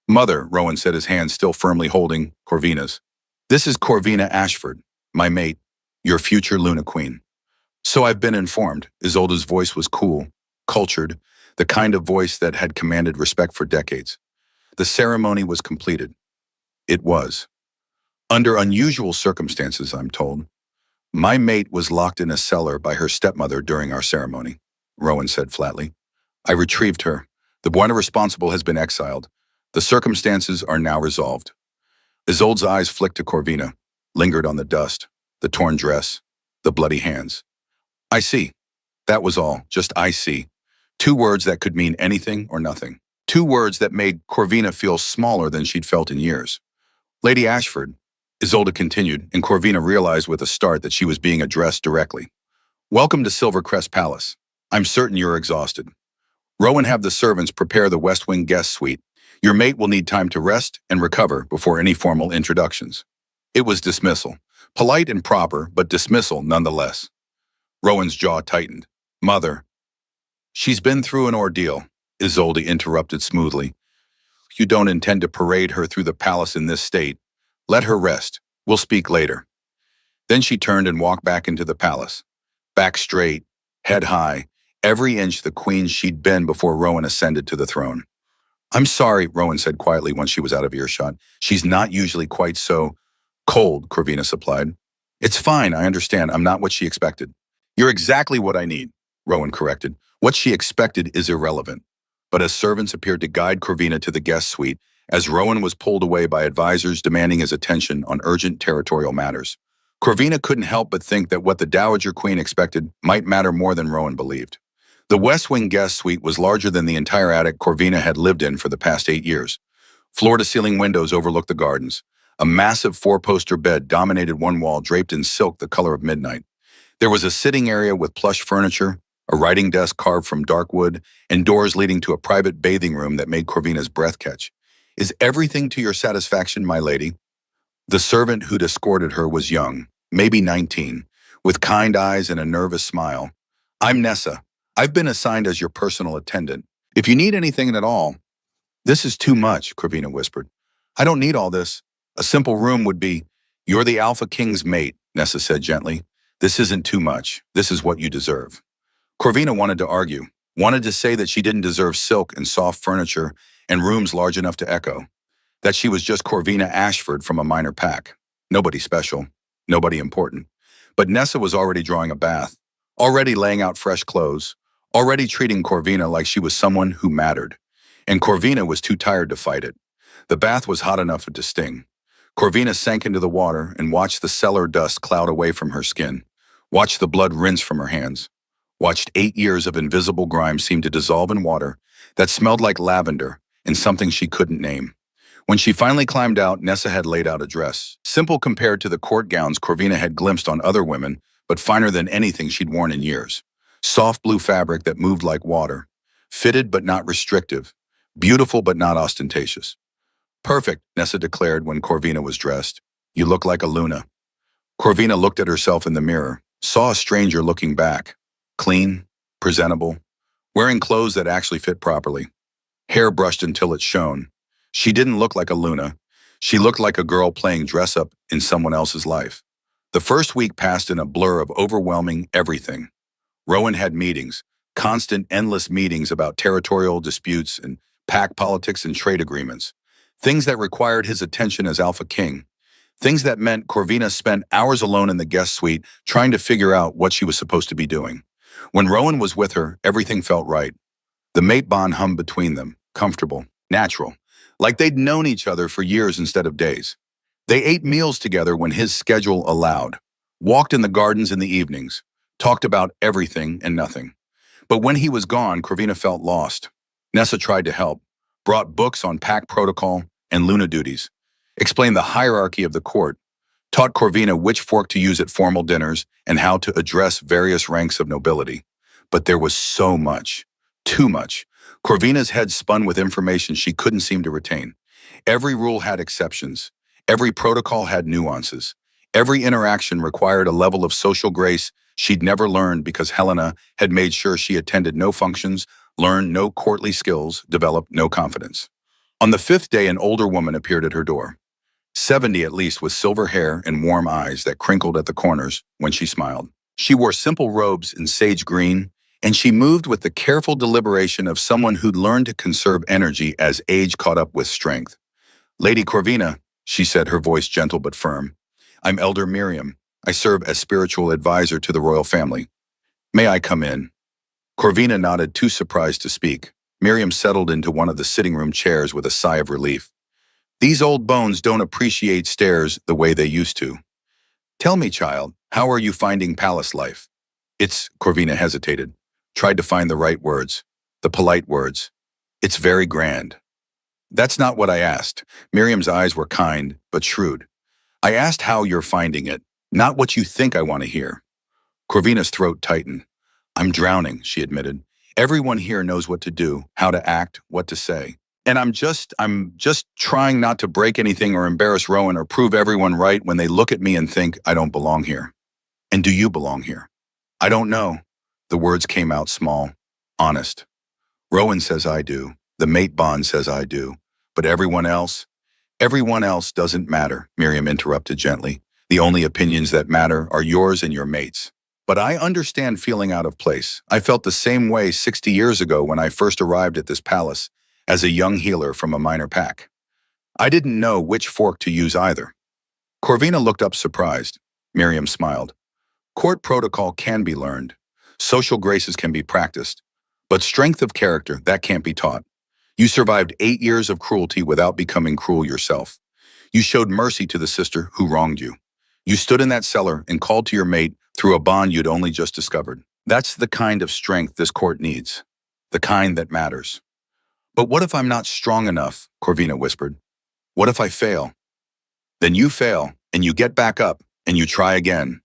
Mother, Rowan said, his hand still firmly holding Corvina's. This is Corvina Ashford, my mate, your future Luna Queen. So I've been informed. Isolde's voice was cool, cultured, the kind of voice that had commanded respect for decades. The ceremony was completed. It was. Under unusual circumstances, I'm told. My mate was locked in a cellar by her stepmother during our ceremony, Rowan said flatly. I retrieved her. The one responsible has been exiled. The circumstances are now resolved. Isolde's eyes flicked to Corvina, lingered on the dust, the torn dress, the bloody hands. I see. That was all, just I see. 2 words that could mean anything or nothing. 2 words that made Corvina feel smaller than she'd felt in years. Lady Ashford, Isolde continued, and Corvina realized with a start that she was being addressed directly. Welcome to Silvercrest Palace. I'm certain you're exhausted. Rowan, have the servants prepare the West Wing guest suite. Your mate will need time to rest and recover before any formal introductions. It was dismissal. Polite and proper, but dismissal nonetheless. Rowan's jaw tightened. Mother. She's been through an ordeal, Isolde interrupted smoothly. You don't intend to parade her through the palace in this state. Let her rest. We'll speak later. Then she turned and walked back into the palace. Back straight, head high, every inch the queen she'd been before Rowan ascended to the throne. I'm sorry, Rowan said quietly once she was out of earshot. She's not usually quite so cold, Corvina supplied. It's fine, I understand. I'm not what she expected. You're exactly what I need, Rowan corrected. What she expected is irrelevant. But as servants appeared to guide Corvina to the guest suite, as Rowan was pulled away by advisors demanding his attention on urgent territorial matters, Corvina couldn't help but think that what the Dowager Queen expected might matter more than Rowan believed. The West Wing guest suite was larger than the entire attic Corvina had lived in for the past 8 years. Floor-to-ceiling windows overlooked the gardens. A massive four-poster bed dominated one wall draped in silk the color of midnight. There was a sitting area with plush furniture, a writing desk carved from dark wood, and doors leading to a private bathing room that made Corvina's breath catch. Is everything to your satisfaction, my lady? The servant who'd escorted her was young, maybe 19, with kind eyes and a nervous smile. I'm Nessa. I've been assigned as your personal attendant. If you need anything at all— This is too much, Corvina whispered. I don't need all this. A simple room would be— You're the Alpha King's mate, Nessa said gently. This isn't too much. This is what you deserve. Corvina wanted to argue, wanted to say that she didn't deserve silk and soft furniture and rooms large enough to echo, that she was just Corvina Ashford from a minor pack. Nobody special, nobody important. But Nessa was already drawing a bath, already laying out fresh clothes, already treating Corvina like she was someone who mattered. And Corvina was too tired to fight it. The bath was hot enough to sting. Corvina sank into the water and watched the cellar dust cloud away from her skin, watched the blood rinse from her hands, watched 8 years of invisible grime seem to dissolve in water that smelled like lavender and something she couldn't name. When she finally climbed out, Nessa had laid out a dress, simple compared to the court gowns Corvina had glimpsed on other women, but finer than anything she'd worn in years. Soft blue fabric that moved like water, fitted but not restrictive, beautiful but not ostentatious. Perfect, Nessa declared when Corvina was dressed. You look like a Luna. Corvina looked at herself in the mirror, saw a stranger looking back. Clean, presentable, wearing clothes that actually fit properly. Hair brushed until it shone. She didn't look like a Luna. She looked like a girl playing dress-up in someone else's life. The first week passed in a blur of overwhelming everything. Rowan had meetings, constant, endless meetings about territorial disputes and pack politics and trade agreements. Things that required his attention as Alpha King. Things that meant Corvina spent hours alone in the guest suite trying to figure out what she was supposed to be doing. When Rowan was with her, everything felt right. The mate bond hummed between them, comfortable, natural, like they'd known each other for years instead of days. They ate meals together when his schedule allowed, walked in the gardens in the evenings, talked about everything and nothing. But when he was gone, Corvina felt lost. Nessa tried to help, brought books on pack protocol and Luna duties, explained the hierarchy of the court, taught Corvina which fork to use at formal dinners and how to address various ranks of nobility. But there was so much, too much. Corvina's head spun with information she couldn't seem to retain. Every rule had exceptions. Every protocol had nuances. Every interaction required a level of social grace she'd never learned because Helena had made sure she attended no functions, learned no courtly skills, developed no confidence. On the 5th day, an older woman appeared at her door. 70 at least, with silver hair and warm eyes that crinkled at the corners when she smiled. She wore simple robes in sage green, and she moved with the careful deliberation of someone who'd learned to conserve energy as age caught up with strength. Lady Corvina, she said, her voice gentle but firm. I'm Elder Miriam. I serve as spiritual advisor to the royal family. May I come in? Corvina nodded, too surprised to speak. Miriam settled into one of the sitting room chairs with a sigh of relief. These old bones don't appreciate stairs the way they used to. Tell me, child, how are you finding palace life? Corvina hesitated, tried to find the right words, the polite words. It's very grand. That's not what I asked. Miriam's eyes were kind, but shrewd. I asked how you're finding it, not what you think I want to hear. Corvina's throat tightened. I'm drowning, she admitted. Everyone here knows what to do, how to act, what to say. And I'm just trying not to break anything or embarrass Rowan or prove everyone right when they look at me and think I don't belong here. And do you belong here? I don't know. The words came out small, honest. Rowan says I do. The mate bond says I do. But everyone else doesn't matter, Miriam interrupted gently. The only opinions that matter are yours and your mate's. But I understand feeling out of place. I felt the same way 60 years ago when I first arrived at this palace as a young healer from a minor pack. I didn't know which fork to use either. Corvina looked up surprised. Miriam smiled. Court protocol can be learned. Social graces can be practiced. But strength of character, that can't be taught. You survived 8 years of cruelty without becoming cruel yourself. You showed mercy to the sister who wronged you. You stood in that cellar and called to your mate through a bond you'd only just discovered. That's the kind of strength this court needs. The kind that matters. But what if I'm not strong enough? Corvina whispered. What if I fail? Then you fail, and you get back up, and you try again.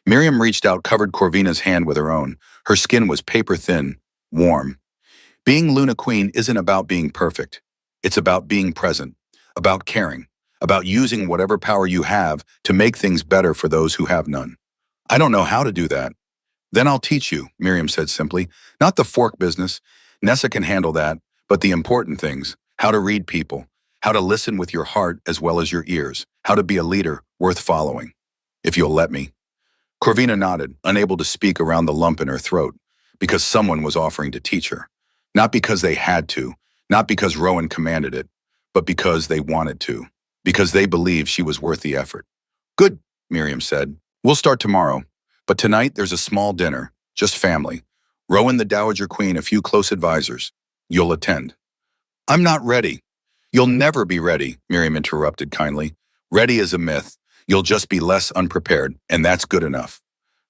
Miriam reached out, covered Corvina's hand with her own. Her skin was paper-thin, warm. Being Luna Queen isn't about being perfect. It's about being present, about caring, about using whatever power you have to make things better for those who have none. I don't know how to do that. Then I'll teach you, Miriam said simply. Not the fork business. Nessa can handle that, but the important things. How to read people, how to listen with your heart as well as your ears, how to be a leader worth following. If you'll let me. Corvina nodded, unable to speak around the lump in her throat, because someone was offering to teach her. Not because they had to, not because Rowan commanded it, but because they wanted to, because they believed she was worth the effort. Good, Miriam said. We'll start tomorrow, but tonight there's a small dinner, just family. Rowan the Dowager Queen, a few close advisors. You'll attend. I'm not ready. You'll never be ready, Miriam interrupted kindly. Ready is a myth. You'll just be less unprepared, and that's good enough.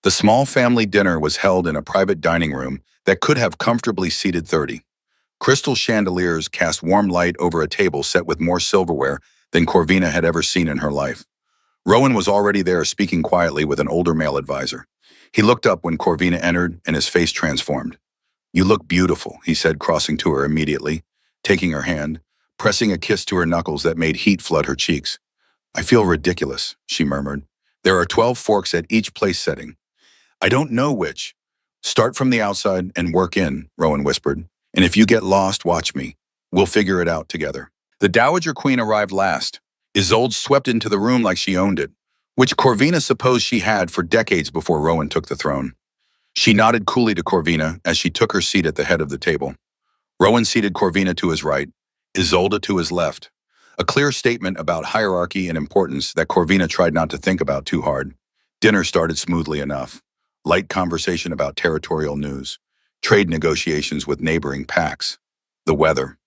The small family dinner was held in a private dining room that could have comfortably seated 30. Crystal chandeliers cast warm light over a table set with more silverware than Corvina had ever seen in her life. Rowan was already there, speaking quietly with an older male advisor. He looked up when Corvina entered, and his face transformed. You look beautiful, he said, crossing to her immediately, taking her hand, pressing a kiss to her knuckles that made heat flood her cheeks. I feel ridiculous, she murmured. There are 12 forks at each place setting. I don't know which. Start from the outside and work in, Rowan whispered. And if you get lost, watch me. We'll figure it out together. The Dowager Queen arrived last. Isolde swept into the room like she owned it, which Corvina supposed she had for decades before Rowan took the throne. She nodded coolly to Corvina as she took her seat at the head of the table. Rowan seated Corvina to his right, Isolde to his left. A clear statement about hierarchy and importance that Corvina tried not to think about too hard. Dinner started smoothly enough. Light conversation about territorial news, trade negotiations with neighboring packs, the weather.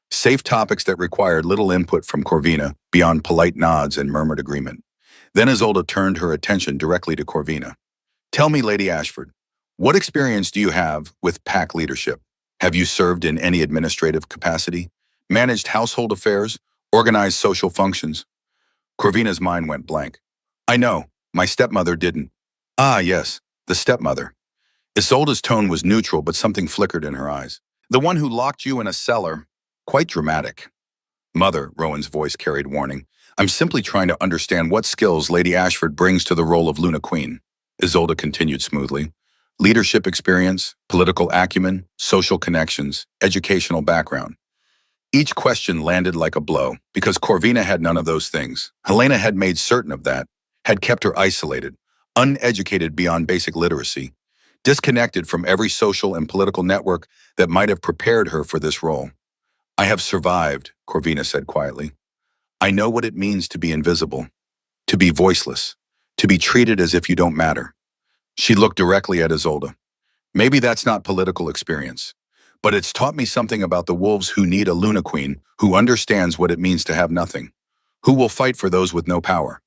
Safe topics that required little input from Corvina beyond polite nods and murmured agreement. Then Isolde turned her attention directly to Corvina. Tell me, Lady Ashford, what experience do you have with pack leadership? Have you served in any administrative capacity? Managed household affairs? Organized social functions? Corvina's mind went blank. I know, my stepmother didn't. Ah, yes, the stepmother. Isolde's tone was neutral, but something flickered in her eyes. The one who locked you in a cellar. Quite dramatic. Mother, Rowan's voice carried warning. I'm simply trying to understand what skills Lady Ashford brings to the role of Luna Queen. Isolde continued smoothly. Leadership experience, political acumen, social connections, educational background. Each question landed like a blow, because Corvina had none of those things. Helena had made certain of that, had kept her isolated, uneducated beyond basic literacy, disconnected from every social and political network that might have prepared her for this role. I have survived, Corvina said quietly. I know what it means to be invisible, to be voiceless, to be treated as if you don't matter. She looked directly at Isolde. Maybe that's not political experience, but it's taught me something about the wolves who need a Luna Queen who understands what it means to have nothing, who will fight for those with no power.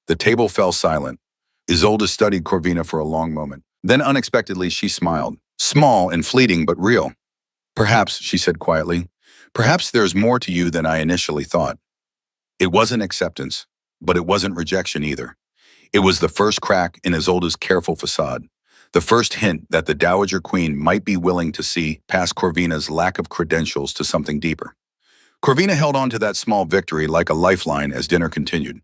The table fell silent. Isolde studied Corvina for a long moment. Then unexpectedly she smiled, small and fleeting but real. Perhaps, she said quietly, perhaps there's more to you than I initially thought. It wasn't acceptance. But it wasn't rejection either. It was the first crack in Isolde's careful facade, the first hint that the Dowager Queen might be willing to see past Corvina's lack of credentials to something deeper. Corvina held on to that small victory like a lifeline as dinner continued.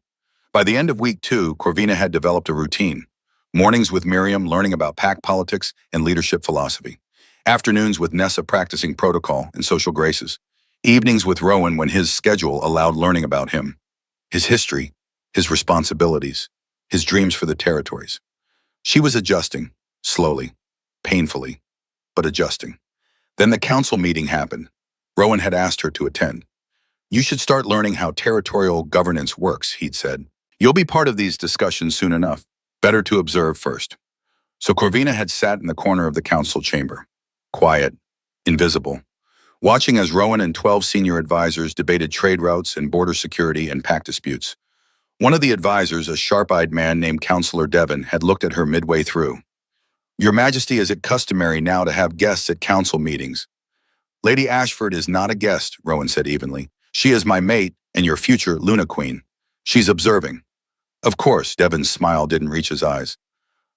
By the end of week 2, Corvina had developed a routine. Mornings with Miriam learning about pack politics and leadership philosophy. Afternoons with Nessa practicing protocol and social graces. Evenings with Rowan when his schedule allowed learning about him, his history, his responsibilities, his dreams for the territories. She was adjusting, slowly, painfully, but adjusting. Then the council meeting happened. Rowan had asked her to attend. "You should start learning how territorial governance works," he'd said. "You'll be part of these discussions soon enough. Better to observe first." So Corvina had sat in the corner of the council chamber, quiet, invisible, watching as Rowan and 12 senior advisors debated trade routes and border security and pact disputes. One of the advisors, a sharp-eyed man named Counselor Devon, had looked at her midway through. "Your Majesty, is it customary now to have guests at council meetings?" "Lady Ashford is not a guest," Rowan said evenly. "She is my mate and your future Luna Queen. She's observing." Of course, Devon's smile didn't reach his eyes.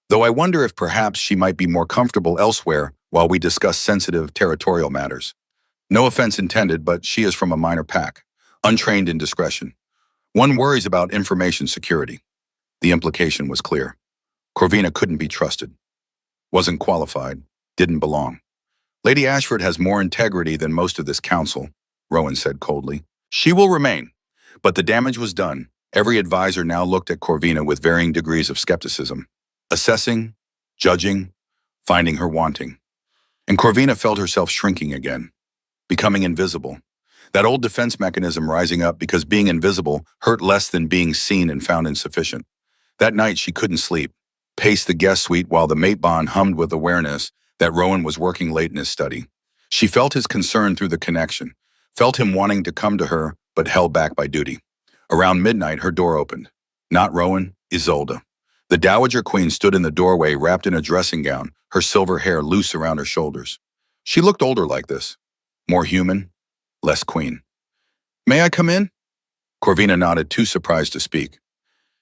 "Though I wonder if perhaps she might be more comfortable elsewhere while we discuss sensitive territorial matters. No offense intended, but she is from a minor pack, untrained in discretion. One worries about information security." The implication was clear. Corvina couldn't be trusted. Wasn't qualified. Didn't belong. "Lady Ashford has more integrity than most of this council," Rowan said coldly. "She will remain." But the damage was done. Every advisor now looked at Corvina with varying degrees of skepticism, assessing, judging, finding her wanting. And Corvina felt herself shrinking again, becoming invisible. That old defense mechanism rising up because being invisible hurt less than being seen and found insufficient. That night she couldn't sleep, paced the guest suite while the mate bond hummed with awareness that Rowan was working late in his study. She felt his concern through the connection, felt him wanting to come to her, but held back by duty. Around midnight, her door opened. Not Rowan, Isolde. The Dowager Queen stood in the doorway wrapped in a dressing gown, her silver hair loose around her shoulders. She looked older like this, more human, less queen. "May I come in?" Corvina nodded, too surprised to speak.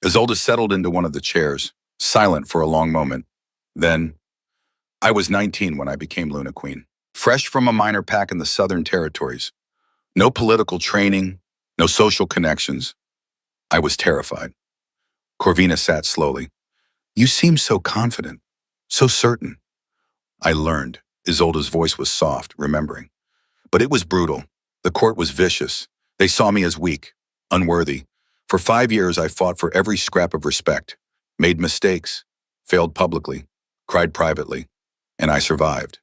Isolde settled into one of the chairs, silent for a long moment. Then, "I was 19 when I became Luna Queen, fresh from a minor pack in the Southern Territories. No political training, no social connections. I was terrified." Corvina sat slowly. "You seem so confident, so certain." "I learned." Isolde's voice was soft, remembering. "But it was brutal. The court was vicious. They saw me as weak, unworthy. For 5 years I fought for every scrap of respect, made mistakes, failed publicly, cried privately, and I survived."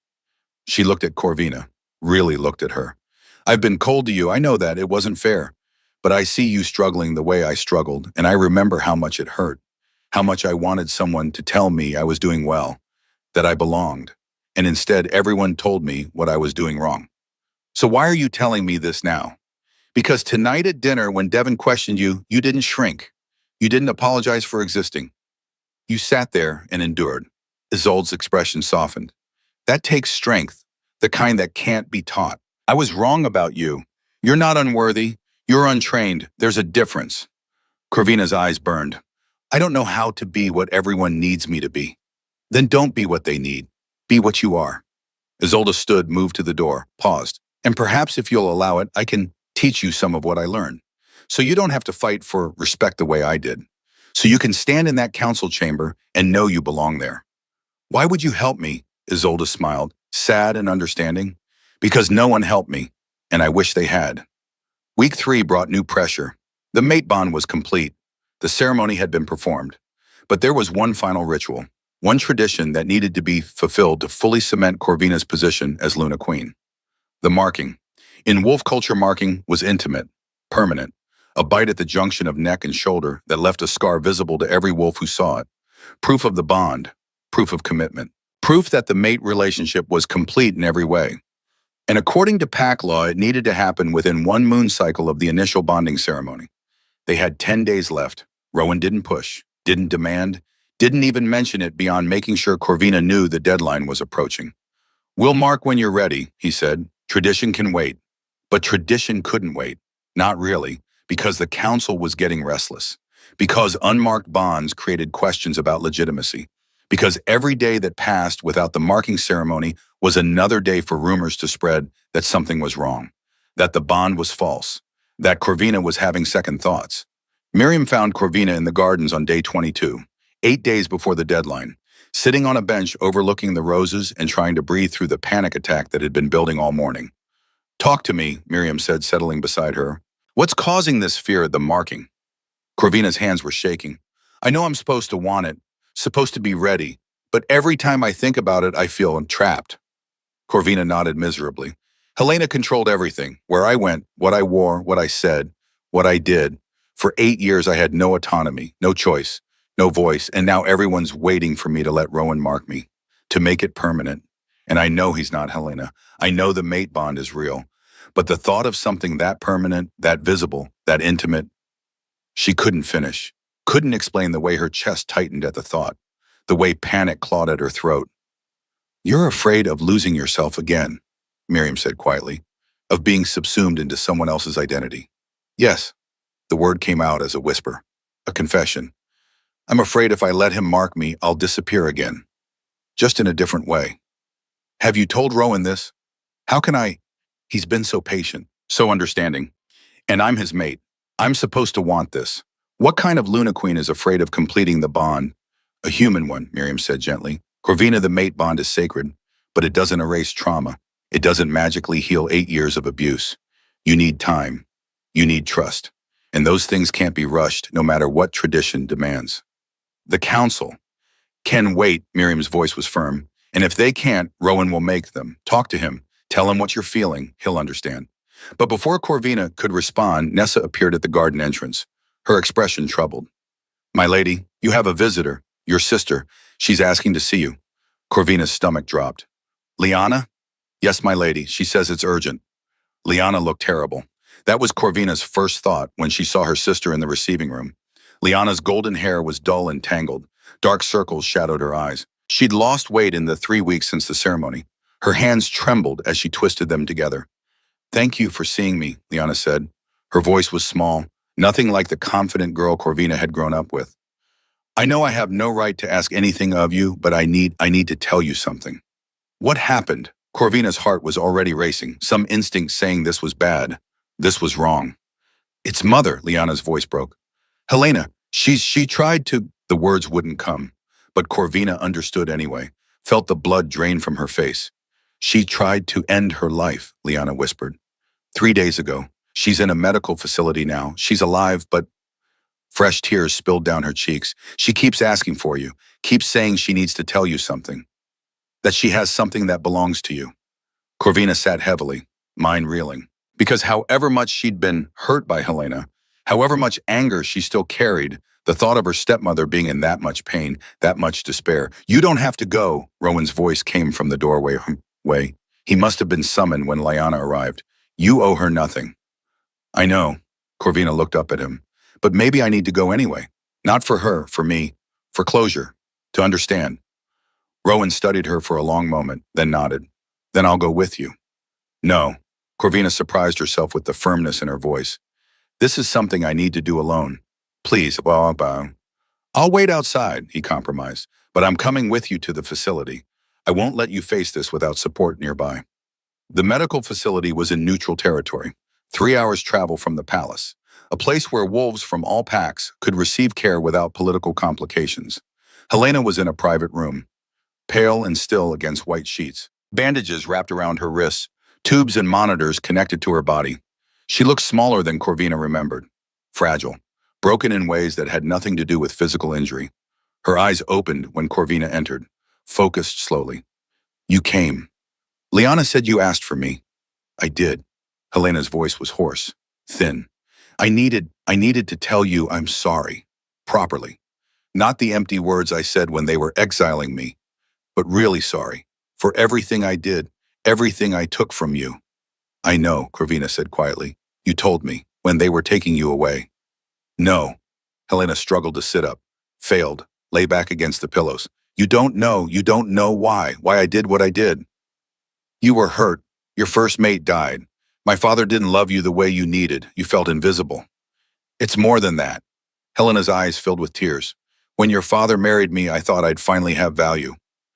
She looked at Corvina, really looked at her. "I've been cold to you, I know that, it wasn't fair. But I see you struggling the way I struggled, and I remember how much it hurt, how much I wanted someone to tell me I was doing well, that I belonged. And instead, everyone told me what I was doing wrong. So why are you telling me this now? Because tonight at dinner, when Devon questioned you, you didn't shrink. You didn't apologize for existing. You sat there and endured." Isolde's expression softened. "That takes strength, the kind that can't be taught. I was wrong about you. You're not unworthy. You're untrained. There's a difference." Corvina's eyes burned. "I don't know how to be what everyone needs me to be." "Then don't be what they need. Be what you are." Isolde stood, moved to the door, paused. "And perhaps if you'll allow it, I can teach you some of what I learned. So you don't have to fight for respect the way I did. So you can stand in that council chamber and know you belong there." "Why would you help me?" Isolde smiled, sad and understanding. "Because no one helped me, and I wish they had." Week 3 brought new pressure. The mate bond was complete. The ceremony had been performed. But there was one final ritual, one tradition that needed to be fulfilled to fully cement Corvina's position as Luna Queen. The marking. In wolf culture, marking was intimate, permanent, a bite at the junction of neck and shoulder that left a scar visible to every wolf who saw it. Proof of the bond, proof of commitment, proof that the mate relationship was complete in every way. And according to pack law, it needed to happen within 1 moon cycle of the initial bonding ceremony. They had 10 days left. Rowan didn't push, didn't demand, didn't even mention it beyond making sure Corvina knew the deadline was approaching. "We'll mark when you're ready," he said. "Tradition can wait." But tradition couldn't wait. Not really, because the council was getting restless. Because unmarked bonds created questions about legitimacy. Because every day that passed without the marking ceremony was another day for rumors to spread that something was wrong, that the bond was false, that Corvina was having second thoughts. Miriam found Corvina in the gardens on day 22, 8 days before the deadline, sitting on a bench overlooking the roses and trying to breathe through the panic attack that had been building all morning. Talk to me, Miriam said, settling beside her. What's causing this fear of the marking? Corvina's hands were shaking. I know I'm supposed to want it, supposed to be ready, but every time I think about it, I feel trapped. Corvina nodded miserably. Helena controlled everything, where I went, what I wore, what I said, what I did. For 8 years, I had no autonomy, no choice, no voice, and now everyone's waiting for me to let Rowan mark me, to make it permanent. And I know he's not Helena. I know the mate bond is real. But the thought of something that permanent, that visible, that intimate, she couldn't finish, couldn't explain the way her chest tightened at the thought, the way panic clawed at her throat. You're afraid of losing yourself again, Miriam said quietly, of being subsumed into someone else's identity. Yes, the word came out as a whisper, a confession. I'm afraid if I let him mark me, I'll disappear again, just in a different way. Have you told Rowan this? How can I? He's been so patient, so understanding. And I'm his mate. I'm supposed to want this. What kind of Luna Queen is afraid of completing the bond? A human one, Miriam said gently. Corvina, the mate bond is sacred, but it doesn't erase trauma. It doesn't magically heal 8 years of abuse. You need time. You need trust. And those things can't be rushed, no matter what tradition demands. The council can wait, Miriam's voice was firm. And if they can't, Rowan will make them. Talk to him. Tell him what you're feeling. He'll understand. But before Corvina could respond, Nessa appeared at the garden entrance, her expression troubled. My lady, you have a visitor, your sister. She's asking to see you. Corvina's stomach dropped. Liana? Yes, my lady. She says it's urgent. Liana looked terrible. That was Corvina's first thought when she saw her sister in the receiving room. Liana's golden hair was dull and tangled. Dark circles shadowed her eyes. She'd lost weight in the 3 weeks since the ceremony. Her hands trembled as she twisted them together. Thank you for seeing me, Liana said. Her voice was small, nothing like the confident girl Corvina had grown up with. I know I have no right to ask anything of you, but I need to tell you something. What happened? Corvina's heart was already racing, some instinct saying this was bad. This was wrong. It's mother, Liana's voice broke. Helena, she tried to. The words wouldn't come, but Corvina understood anyway, felt the blood drain from her face. She tried to end her life, Liana whispered. 3 days ago. She's in a medical facility now. She's alive, but fresh tears spilled down her cheeks. She keeps asking for you, keeps saying she needs to tell you something, that she has something that belongs to you. Corvina sat heavily, mind reeling, because however much she'd been hurt by Helena, however much anger she still carried, the thought of her stepmother being in that much pain, that much despair. You don't have to go, Rowan's voice came from the doorway. He must have been summoned when Liana arrived. You owe her nothing. I know, Corvina looked up at him, but maybe I need to go anyway. Not for her, for me, for closure, to understand. Rowan studied her for a long moment, then nodded. Then I'll go with you. No, Corvina surprised herself with the firmness in her voice. This is something I need to do alone. Please, I'll wait outside, he compromised, but I'm coming with you to the facility. I won't let you face this without support nearby. The medical facility was in neutral territory, 3 hours travel from the palace, a place where wolves from all packs could receive care without political complications. Helena was in a private room, pale and still against white sheets, bandages wrapped around her wrists, tubes and monitors connected to her body. She looked smaller than Corvina remembered, fragile, broken in ways that had nothing to do with physical injury. Her eyes opened when Corvina entered, focused slowly. You came. Liana said you asked for me. I did. Helena's voice was hoarse, thin. I needed to tell you I'm sorry, properly. Not the empty words I said when they were exiling me, but really sorry, for everything I did, everything I took from you. I know, Corvina said quietly. You told me, when they were taking you away. No. Helena struggled to sit up, failed, lay back against the pillows. You don't know why I did what I did. You were hurt. Your first mate died. My father didn't love you the way you needed. You felt invisible. It's more than that. Helena's eyes filled with tears. When your father married me, I thought I'd finally have value,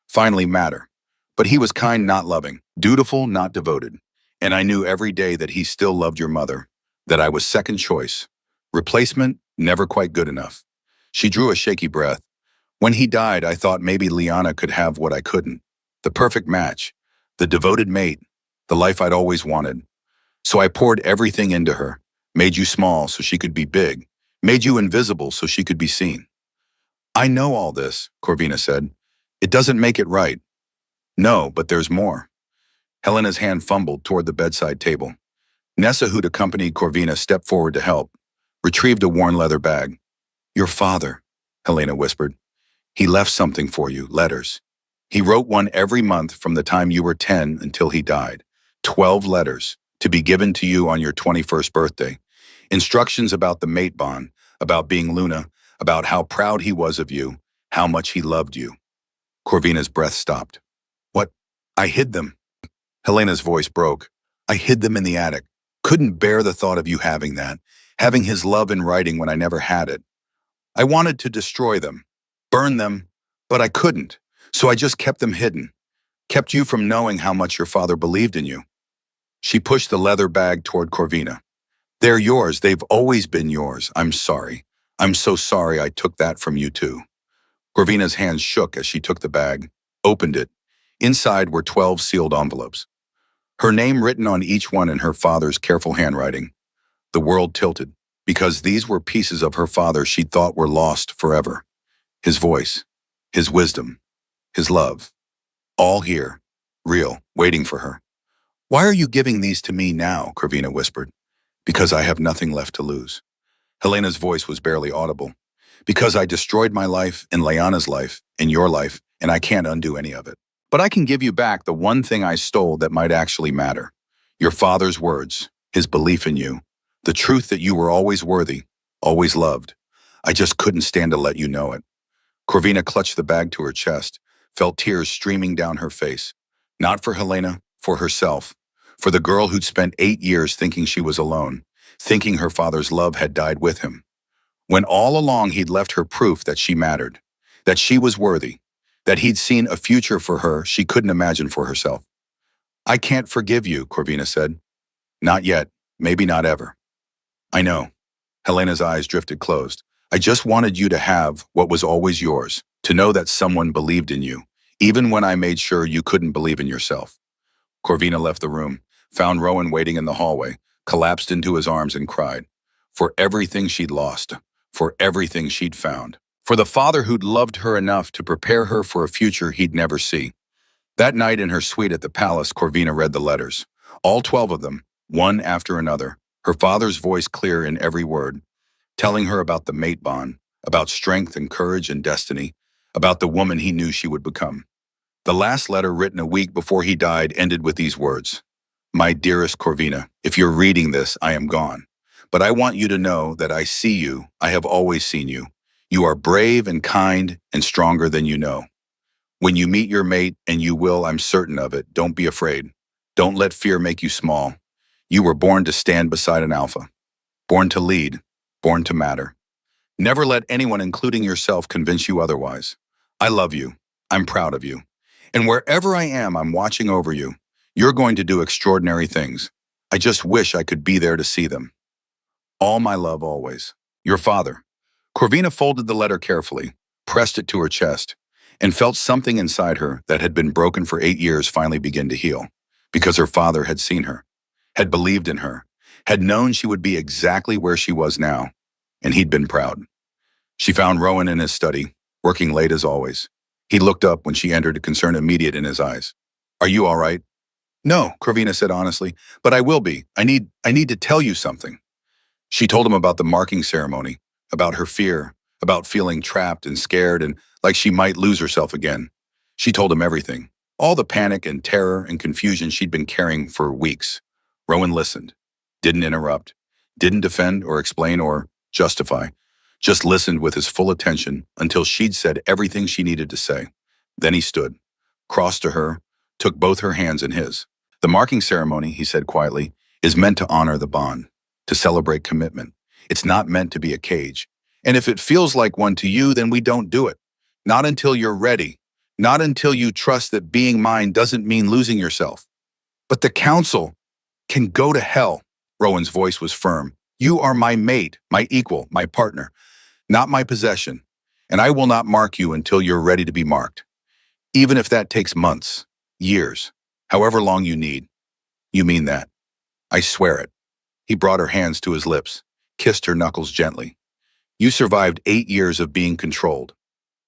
finally matter. But he was kind, not loving, dutiful, not devoted. And I knew every day that he still loved your mother, that I was second choice. Replacement, never quite good enough. She drew a shaky breath. When he died, I thought maybe Liana could have what I couldn't. The perfect match, the devoted mate, the life I'd always wanted. So I poured everything into her, made you small so she could be big, made you invisible so she could be seen. I know all this, Corvina said. It doesn't make it right. No, but there's more. Helena's hand fumbled toward the bedside table. Nessa, who'd accompanied Corvina, stepped forward to help, retrieved a worn leather bag. Your father, Helena whispered. He left something for you, letters. He wrote one every month from the time you were 10 until he died. 12 letters, to be given to you on your 21st birthday. Instructions about the mate bond, about being Luna, about how proud he was of you, how much he loved you. Corvina's breath stopped. What? I hid them. Helena's voice broke. I hid them in the attic. Couldn't bear the thought of you having that, having his love in writing when I never had it. I wanted to destroy them, burn them, but I couldn't. So I just kept them hidden, kept you from knowing how much your father believed in you. She pushed the leather bag toward Corvina. They're yours. They've always been yours. I'm sorry. I'm so sorry I took that from you too. Corvina's hands shook as she took the bag, opened it. Inside were 12 sealed envelopes. Her name written on each one in her father's careful handwriting. The world tilted, because these were pieces of her father she thought were lost forever. His voice, his wisdom, his love. All here, real, waiting for her. Why are you giving these to me now? Corvina whispered. Because I have nothing left to lose. Helena's voice was barely audible. Because I destroyed my life and Leanna's life and your life, and I can't undo any of it. But I can give you back the one thing I stole that might actually matter. Your father's words, his belief in you, the truth that you were always worthy, always loved. I just couldn't stand to let you know it. Corvina clutched the bag to her chest, felt tears streaming down her face. Not for Helena, for herself. For the girl who'd spent 8 years thinking she was alone, thinking her father's love had died with him. When all along he'd left her proof that she mattered, that she was worthy, that he'd seen a future for her she couldn't imagine for herself. I can't forgive you, Corvina said. Not yet, maybe not ever. I know. Helena's eyes drifted closed. I just wanted you to have what was always yours, to know that someone believed in you, even when I made sure you couldn't believe in yourself. Corvina left the room, found Rowan waiting in the hallway, collapsed into his arms and cried. For everything she'd lost, for everything she'd found, for the father who'd loved her enough to prepare her for a future he'd never see. That night in her suite at the palace, Corvina read the letters, all 12 of them, one after another, her father's voice clear in every word, telling her about the mate bond, about strength and courage and destiny, about the woman he knew she would become. The last letter, written a week before he died, ended with these words. My dearest Corvina, if you're reading this, I am gone. But I want you to know that I see you, I have always seen you. You are brave and kind and stronger than you know. When you meet your mate, and you will, I'm certain of it, don't be afraid. Don't let fear make you small. You were born to stand beside an alpha. Born to lead. Born to matter. Never let anyone, including yourself, convince you otherwise. I love you. I'm proud of you. And wherever I am, I'm watching over you. You're going to do extraordinary things. I just wish I could be there to see them. All my love always. Your father. Corvina folded the letter carefully, pressed it to her chest, and felt something inside her that had been broken for 8 years finally begin to heal, because her father had seen her, had believed in her, had known she would be exactly where she was now, and he'd been proud. She found Rowan in his study, working late as always. He looked up when she entered, a concern immediate in his eyes. Are you all right? No, Corvina said honestly, but I will be. I need to tell you something. She told him about the marking ceremony, about her fear, about feeling trapped and scared and like she might lose herself again. She told him everything, all the panic and terror and confusion she'd been carrying for weeks. Rowan listened, didn't interrupt, didn't defend or explain or justify, just listened with his full attention until she'd said everything she needed to say. Then he stood, crossed to her, took both her hands in his. The marking ceremony, he said quietly, is meant to honor the bond, to celebrate commitment. It's not meant to be a cage. And if it feels like one to you, then we don't do it. Not until you're ready. Not until you trust that being mine doesn't mean losing yourself. But the council can go to hell. Rowan's voice was firm. You are my mate, my equal, my partner, not my possession. And I will not mark you until you're ready to be marked. Even if that takes months, years, however long you need. You mean that? I swear it. He brought her hands to his lips, kissed her knuckles gently. You survived 8 years of being controlled.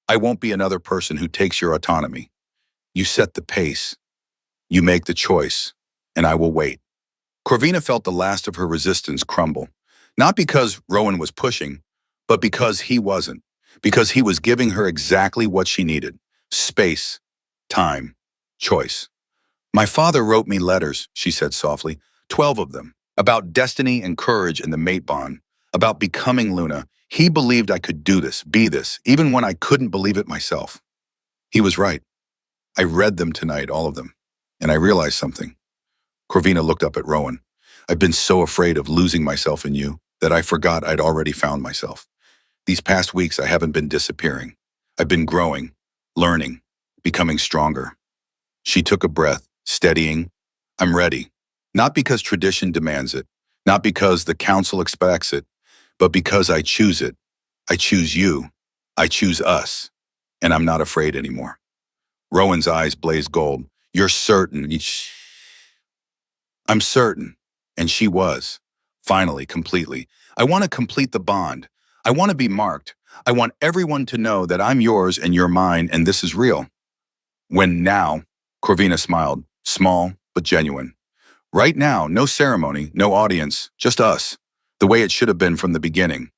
I won't be another person who takes your autonomy. You set the pace. You make the choice. And I will wait. Corvina felt the last of her resistance crumble. Not because Rowan was pushing, but because he wasn't. Because he was giving her exactly what she needed. Space, time, choice. My father wrote me letters, she said softly, 12 of them, about destiny and courage in the mate bond, about becoming Luna. He believed I could do this, be this, even when I couldn't believe it myself. He was right. I read them tonight, all of them, and I realized something. Corvina looked up at Rowan. I've been so afraid of losing myself in you that I forgot I'd already found myself. These past weeks, I haven't been disappearing. I've been growing, learning, becoming stronger. She took a breath, steadying. I'm ready. Not because tradition demands it, not because the council expects it, but because I choose it. I choose you. I choose us. And I'm not afraid anymore. Rowan's eyes blazed gold. You're certain. I'm certain. And she was. Finally, completely. I want to complete the bond. I want to be marked. I want everyone to know that I'm yours and you're mine and this is real. When now, Corvina smiled, small but genuine. Right now, no ceremony, no audience, just us, the way it should have been from the beginning.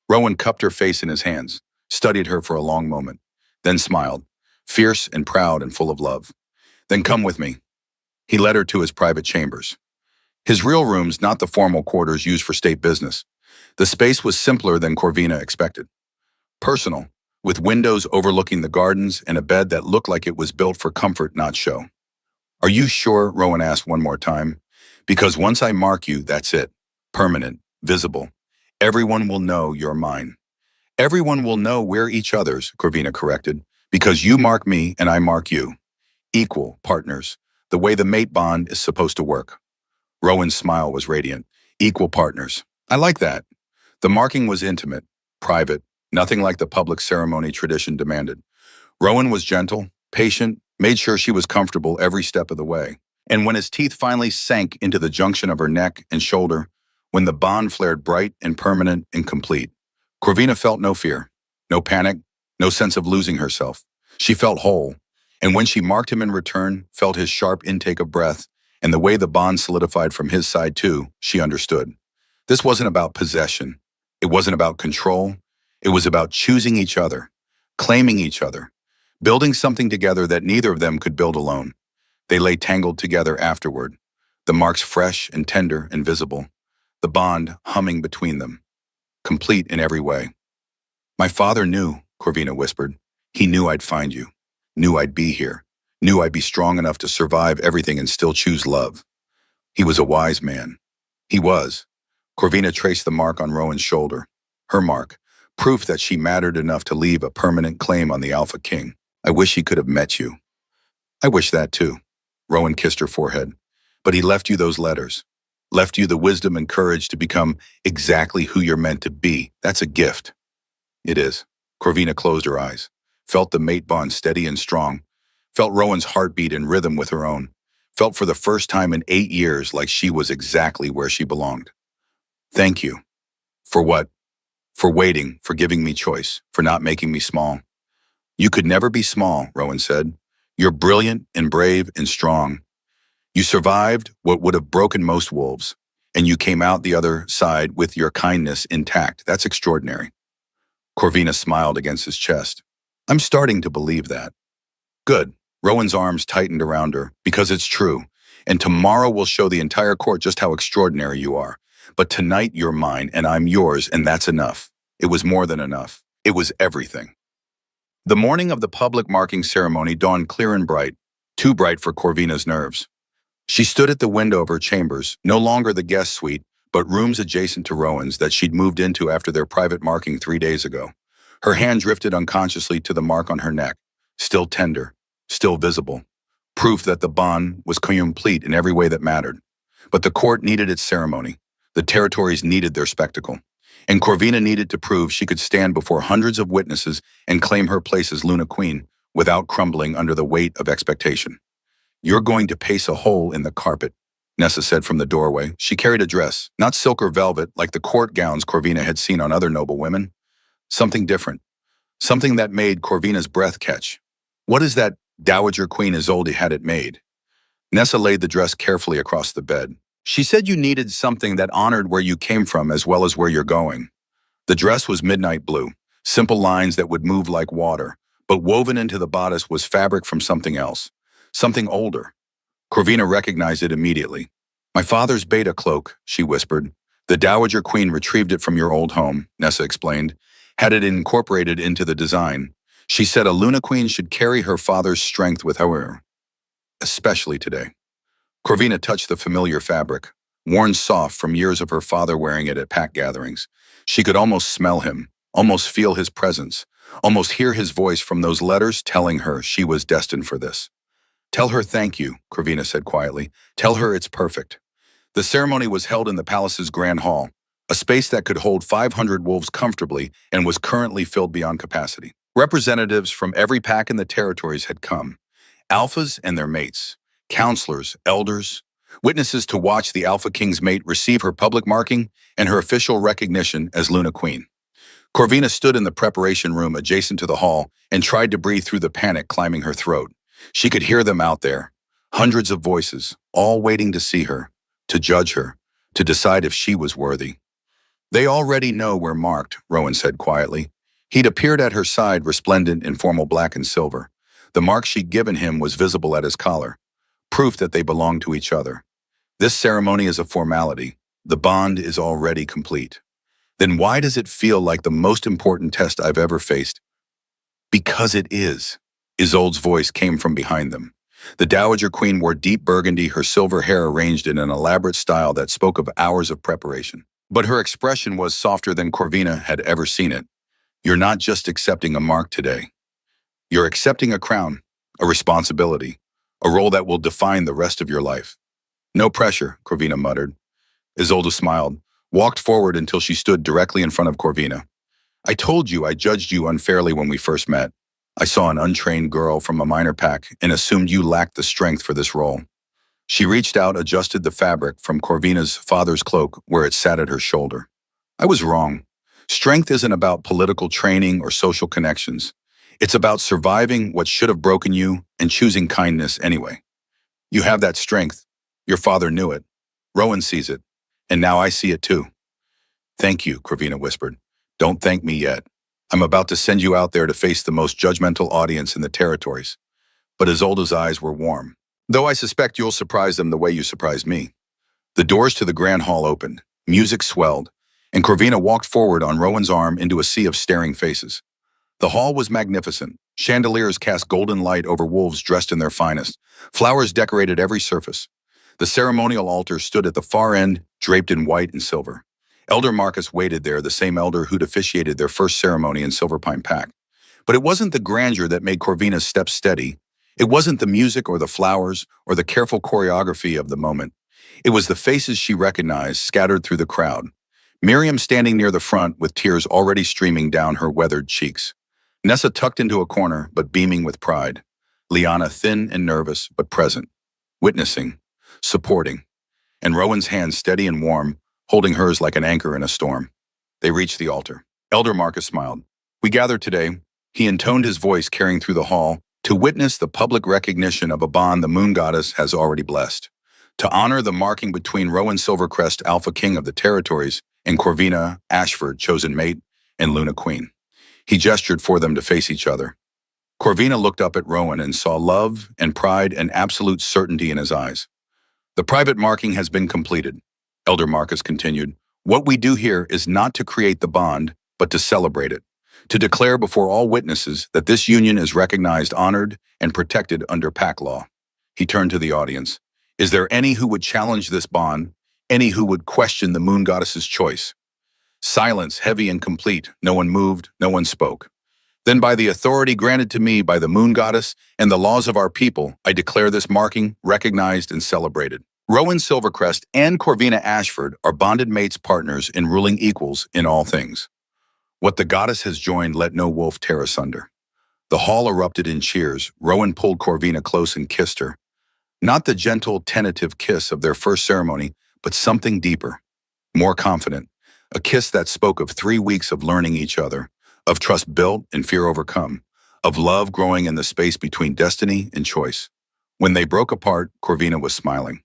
Rowan cupped her face in his hands, studied her for a long moment, then smiled, fierce and proud and full of love. Then come with me. He led her to his private chambers. His real rooms, not the formal quarters used for state business. The space was simpler than Corvina expected. Personal, with windows overlooking the gardens and a bed that looked like it was built for comfort, not show. Are you sure? Rowan asked one more time. Because once I mark you, that's it. Permanent, visible. Everyone will know you're mine. Everyone will know we're each other's, Corvina corrected. Because you mark me and I mark you. Equal partners. The way the mate bond is supposed to work. Rowan's smile was radiant. Equal partners. I like that. The marking was intimate, private, nothing like the public ceremony tradition demanded. Rowan was gentle, patient, made sure she was comfortable every step of the way. And when his teeth finally sank into the junction of her neck and shoulder, when the bond flared bright and permanent and complete, Corvina felt no fear, no panic, no sense of losing herself. She felt whole, and when she marked him in return, felt his sharp intake of breath, and the way the bond solidified from his side too, she understood. This wasn't about possession. It wasn't about control. It was about choosing each other, claiming each other, building something together that neither of them could build alone. They lay tangled together afterward, the marks fresh and tender and visible, the bond humming between them, complete in every way. My father knew, Corvina whispered. He knew I'd find you, knew I'd be here, knew I'd be strong enough to survive everything and still choose love. He was a wise man. He was. Corvina traced the mark on Rowan's shoulder, her mark, proof that she mattered enough to leave a permanent claim on the Alpha King. I wish he could have met you. I wish that too. Rowan kissed her forehead. But he left you those letters. Left you the wisdom and courage to become exactly who you're meant to be. That's a gift. It is. Corvina closed her eyes, felt the mate bond steady and strong, felt Rowan's heartbeat in rhythm with her own, felt for the first time in 8 years like she was exactly where she belonged. Thank you. For what? For waiting, for giving me choice, for not making me small. You could never be small, Rowan said. You're brilliant and brave and strong. You survived what would have broken most wolves, and you came out the other side with your kindness intact. That's extraordinary. Corvina smiled against his chest. I'm starting to believe that. Good. Rowan's arms tightened around her, because it's true. And tomorrow will show the entire court just how extraordinary you are. But tonight you're mine, and I'm yours, and that's enough. It was more than enough. It was everything. The morning of the public marking ceremony dawned clear and bright, too bright for Corvina's nerves. She stood at the window of her chambers, no longer the guest suite, but rooms adjacent to Rowan's that she'd moved into after their private marking 3 days ago. Her hand drifted unconsciously to the mark on her neck, still tender, still visible, proof that the bond was complete in every way that mattered. But the court needed its ceremony. The territories needed their spectacle. And Corvina needed to prove she could stand before hundreds of witnesses and claim her place as Luna Queen without crumbling under the weight of expectation. "You're going to pace a hole in the carpet," Nessa said from the doorway. She carried a dress, not silk or velvet like the court gowns Corvina had seen on other noble women. Something different. Something that made Corvina's breath catch. "What is that Dowager Queen Isolde had it made?" Nessa laid the dress carefully across the bed. "She said you needed something that honored where you came from as well as where you're going." The dress was midnight blue, simple lines that would move like water, but woven into the bodice was fabric from something else, something older. Corvina recognized it immediately. "My father's beta cloak," she whispered. "The Dowager Queen retrieved it from your old home," Nessa explained, "had it incorporated into the design. She said a Luna Queen should carry her father's strength with her, especially today." Corvina touched the familiar fabric, worn soft from years of her father wearing it at pack gatherings. She could almost smell him, almost feel his presence, almost hear his voice from those letters telling her she was destined for this. "Tell her thank you," Corvina said quietly. "Tell her it's perfect." The ceremony was held in the palace's grand hall, a space that could hold 500 wolves comfortably and was currently filled beyond capacity. Representatives from every pack in the territories had come, alphas and their mates, counselors, elders, witnesses to watch the Alpha King's mate receive her public marking and her official recognition as Luna Queen. Corvina stood in the preparation room adjacent to the hall and tried to breathe through the panic climbing her throat. She could hear them out there, hundreds of voices, all waiting to see her, to judge her, to decide if she was worthy. "They already know we're marked," Rowan said quietly. He'd appeared at her side resplendent in formal black and silver. The mark she'd given him was visible at his collar, proof that they belonged to each other. "This ceremony is a formality. The bond is already complete." "Then why does it feel like the most important test I've ever faced?" "Because it is." Isolde's voice came from behind them. The Dowager Queen wore deep burgundy, her silver hair arranged in an elaborate style that spoke of hours of preparation. But her expression was softer than Corvina had ever seen it. "You're not just accepting a mark today. You're accepting a crown, a responsibility, a role that will define the rest of your life." "No pressure," Corvina muttered. Isolde smiled, walked forward until she stood directly in front of Corvina. "I told you I judged you unfairly when we first met. I saw an untrained girl from a minor pack and assumed you lacked the strength for this role." She reached out, adjusted the fabric from Corvina's father's cloak where it sat at her shoulder. "I was wrong. Strength isn't about political training or social connections. It's about surviving what should have broken you and choosing kindness anyway. You have that strength. Your father knew it. Rowan sees it. And now I see it too." "Thank you," Corvina whispered. "Don't thank me yet. I'm about to send you out there to face the most judgmental audience in the territories." But Isolde's eyes were warm. "Though I suspect you'll surprise them the way you surprised me." The doors to the grand hall opened. Music swelled, and Corvina walked forward on Rowan's arm into a sea of staring faces. The hall was magnificent. Chandeliers cast golden light over wolves dressed in their finest. Flowers decorated every surface. The ceremonial altar stood at the far end, draped in white and silver. Elder Marcus waited there, the same elder who'd officiated their first ceremony in Silverpine Pack. But it wasn't the grandeur that made Corvina's steps steady. It wasn't the music or the flowers or the careful choreography of the moment. It was the faces she recognized scattered through the crowd. Miriam standing near the front with tears already streaming down her weathered cheeks. Nessa tucked into a corner but beaming with pride. Liana thin and nervous but present, witnessing, supporting, and Rowan's hand steady and warm, holding hers like an anchor in a storm. They reached the altar. Elder Marcus smiled. "We gather today," he intoned his voice carrying through the hall, "to witness the public recognition of a bond the moon goddess has already blessed. To honor the marking between Rowan Silvercrest, Alpha King of the territories, and Corvina Ashford, chosen mate, and Luna Queen." He gestured for them to face each other. Corvina looked up at Rowan and saw love and pride and absolute certainty in his eyes. "The private marking has been completed," Elder Marcus continued. "What we do here is not to create the bond, but to celebrate it, to declare before all witnesses that this union is recognized, honored, and protected under pack law." He turned to the audience. "Is there any who would challenge this bond, any who would question the moon goddess's choice. Silence, heavy and complete. No one moved, no one spoke. Then by the authority granted to me by the moon goddess and the laws of our people, I declare this marking recognized and celebrated. Rowan Silvercrest and Corvina Ashford are bonded mates partners in ruling equals in all things. What the goddess has joined, let no wolf tear asunder. The hall erupted in cheers. Rowan pulled Corvina close and kissed her. Not the gentle, tentative kiss of their first ceremony, but something deeper, more confident. A kiss that spoke of 3 weeks of learning each other, of trust built and fear overcome, of love growing in the space between destiny and choice. When they broke apart, Corvina was smiling,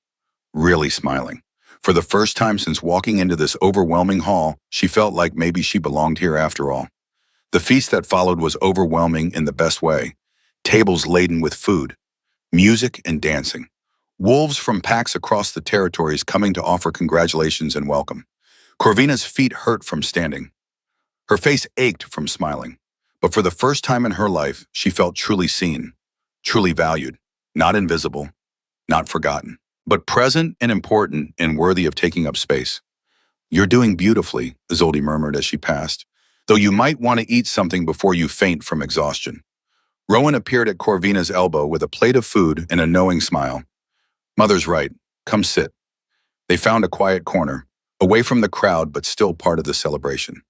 really smiling. For the first time since walking into this overwhelming hall, she felt like maybe she belonged here after all. The feast that followed was overwhelming in the best way. Tables laden with food, music and dancing. Wolves from packs across the territories coming to offer congratulations and welcome. Corvina's feet hurt from standing. Her face ached from smiling. But for the first time in her life, she felt truly seen, truly valued, not invisible, not forgotten, but present and important and worthy of taking up space. "You're doing beautifully," Isolde murmured as she passed, "though you might want to eat something before you faint from exhaustion." Rowan appeared at Corvina's elbow with a plate of food and a knowing smile. "Mother's right. Come sit." They found a quiet corner, away from the crowd but still part of the celebration.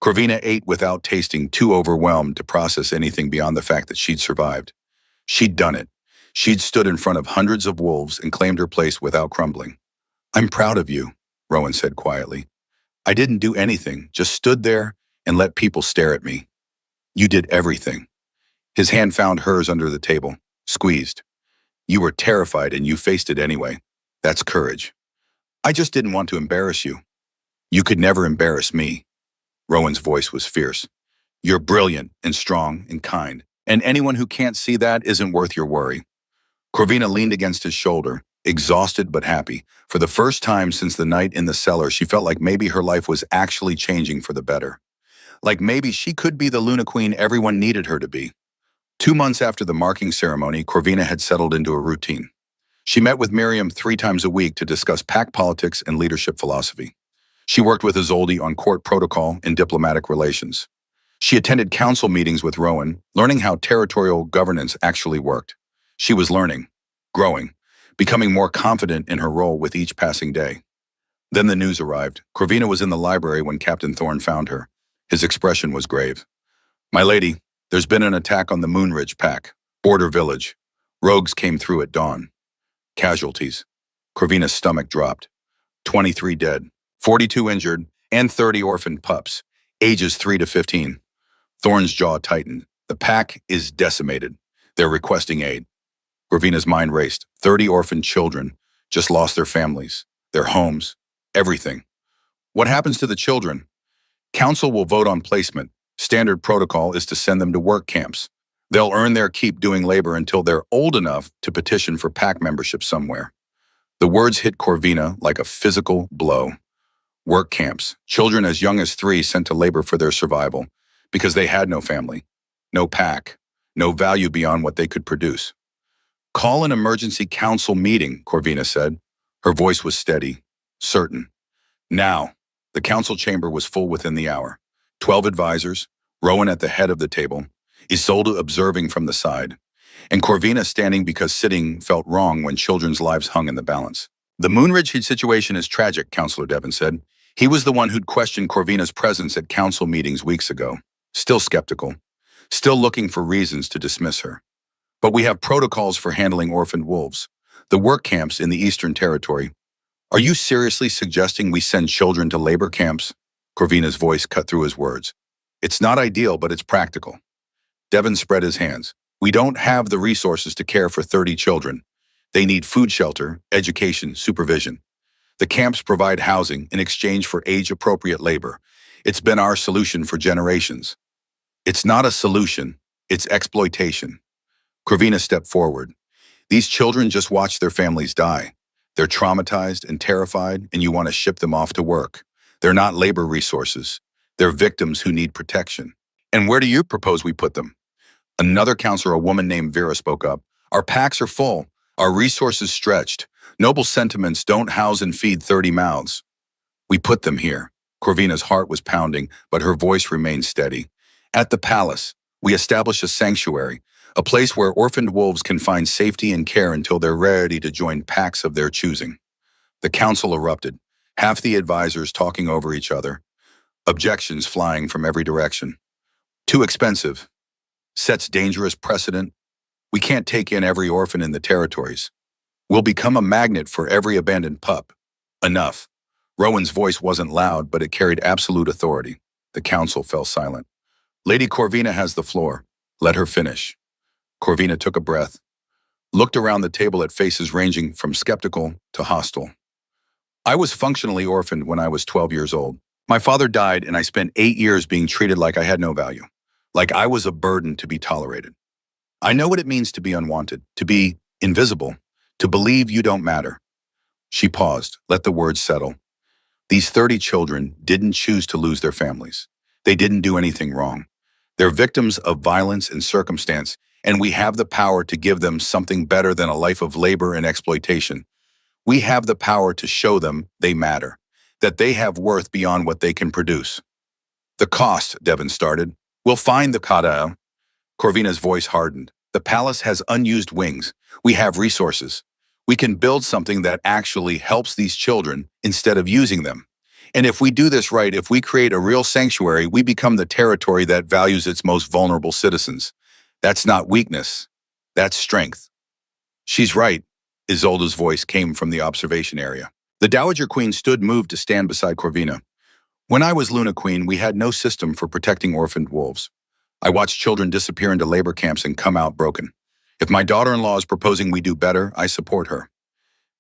Corvina ate without tasting, too overwhelmed to process anything beyond the fact that she'd survived. She'd done it. She'd stood in front of hundreds of wolves and claimed her place without crumbling. "I'm proud of you," Rowan said quietly. "I didn't do anything, just stood there and let people stare at me. You did everything." His hand found hers under the table, squeezed. "You were terrified and you faced it anyway. That's courage. I just didn't want to embarrass you." "You could never embarrass me." Rowan's voice was fierce. "You're brilliant and strong and kind, and anyone who can't see that isn't worth your worry." Corvina leaned against his shoulder, exhausted but happy. For the first time since the night in the cellar, she felt like maybe her life was actually changing for the better. Like maybe she could be the Luna Queen everyone needed her to be. 2 months after the marking ceremony, Corvina had settled into a routine. She met with Miriam 3 times a week to discuss pack politics and leadership philosophy. She worked with Isolde on court protocol and diplomatic relations. She attended council meetings with Rowan, learning how territorial governance actually worked. She was learning, growing, becoming more confident in her role with each passing day. Then the news arrived. Corvina was in the library when Captain Thorne found her. His expression was grave. "My lady, there's been an attack on the Moonridge Pack, border village. Rogues came through at dawn. Casualties." Corvina's stomach dropped. 23 dead, 42 injured, and 30 orphaned pups, ages 3 to 15. Thorne's jaw tightened. "The pack is decimated. They're requesting aid." Corvina's mind raced. 30 orphaned children just lost their families, their homes, everything. What happens to the children? Council will vote on placement. Standard protocol is to send them to work camps. They'll earn their keep doing labor until they're old enough to petition for pack membership somewhere. The words hit Corvina like a physical blow. Work camps, children as young as 3 sent to labor for their survival because they had no family, no pack, no value beyond what they could produce. "Call an emergency council meeting," Corvina said. Her voice was steady, certain. Now, the council chamber was full within the hour. 12 advisors, Rowan at the head of the table, Isolde observing from the side, and Corvina standing because sitting felt wrong when children's lives hung in the balance. "The Moonridge situation is tragic," Councillor Devon said. He was the one who'd questioned Corvina's presence at council meetings weeks ago. Still skeptical, still looking for reasons to dismiss her. "But we have protocols for handling orphaned wolves. The work camps in the Eastern Territory. Are you seriously suggesting we send children to labor camps?" Corvina's voice cut through his words. "It's not ideal, but it's practical." Devon spread his hands. "We don't have the resources to care for 30 children. They need food shelter, education, supervision. The camps provide housing in exchange for age-appropriate labor. It's been our solution for generations." "It's not a solution, it's exploitation." Corvina stepped forward. "These children just watch their families die. They're traumatized and terrified, and you want to ship them off to work. They're not labor resources. They're victims who need protection. And where do you propose we put them?" Another counselor, a woman named Vera, spoke up. "Our packs are full. Our resources stretched. Noble sentiments don't house and feed 30 mouths. We put them here. Corvina's heart was pounding, but her voice remained steady. At the palace, we establish a sanctuary, a place where orphaned wolves can find safety and care until they're ready to join packs of their choosing. The council erupted, half the advisors talking over each other, objections flying from every direction. Too expensive. Sets dangerous precedent. We can't take in every orphan in the territories. We'll become a magnet for every abandoned pup. Enough. Rowan's voice wasn't loud, but it carried absolute authority. The council fell silent. Lady Corvina has the floor. Let her finish. Corvina took a breath, looked around the table at faces ranging from skeptical to hostile. I was functionally orphaned when I was 12 years old. My father died, and I spent 8 years being treated like I had no value, like I was a burden to be tolerated. I know what it means to be unwanted, to be invisible, to believe you don't matter. She paused, let the words settle. These 30 children didn't choose to lose their families. They didn't do anything wrong. They're victims of violence and circumstance, and we have the power to give them something better than a life of labor and exploitation. We have the power to show them they matter, that they have worth beyond what they can produce. The cost, Devon started. We'll find the Kada. Corvina's voice hardened. The palace has unused wings. We have resources. We can build something that actually helps these children instead of using them. And if we do this right, if we create a real sanctuary, we become the territory that values its most vulnerable citizens. That's not weakness. That's strength. She's right. Isolde's voice came from the observation area. The Dowager Queen stood moved to stand beside Corvina. When I was Luna Queen, we had no system for protecting orphaned wolves. I watched children disappear into labor camps and come out broken. If my daughter-in-law is proposing we do better, I support her.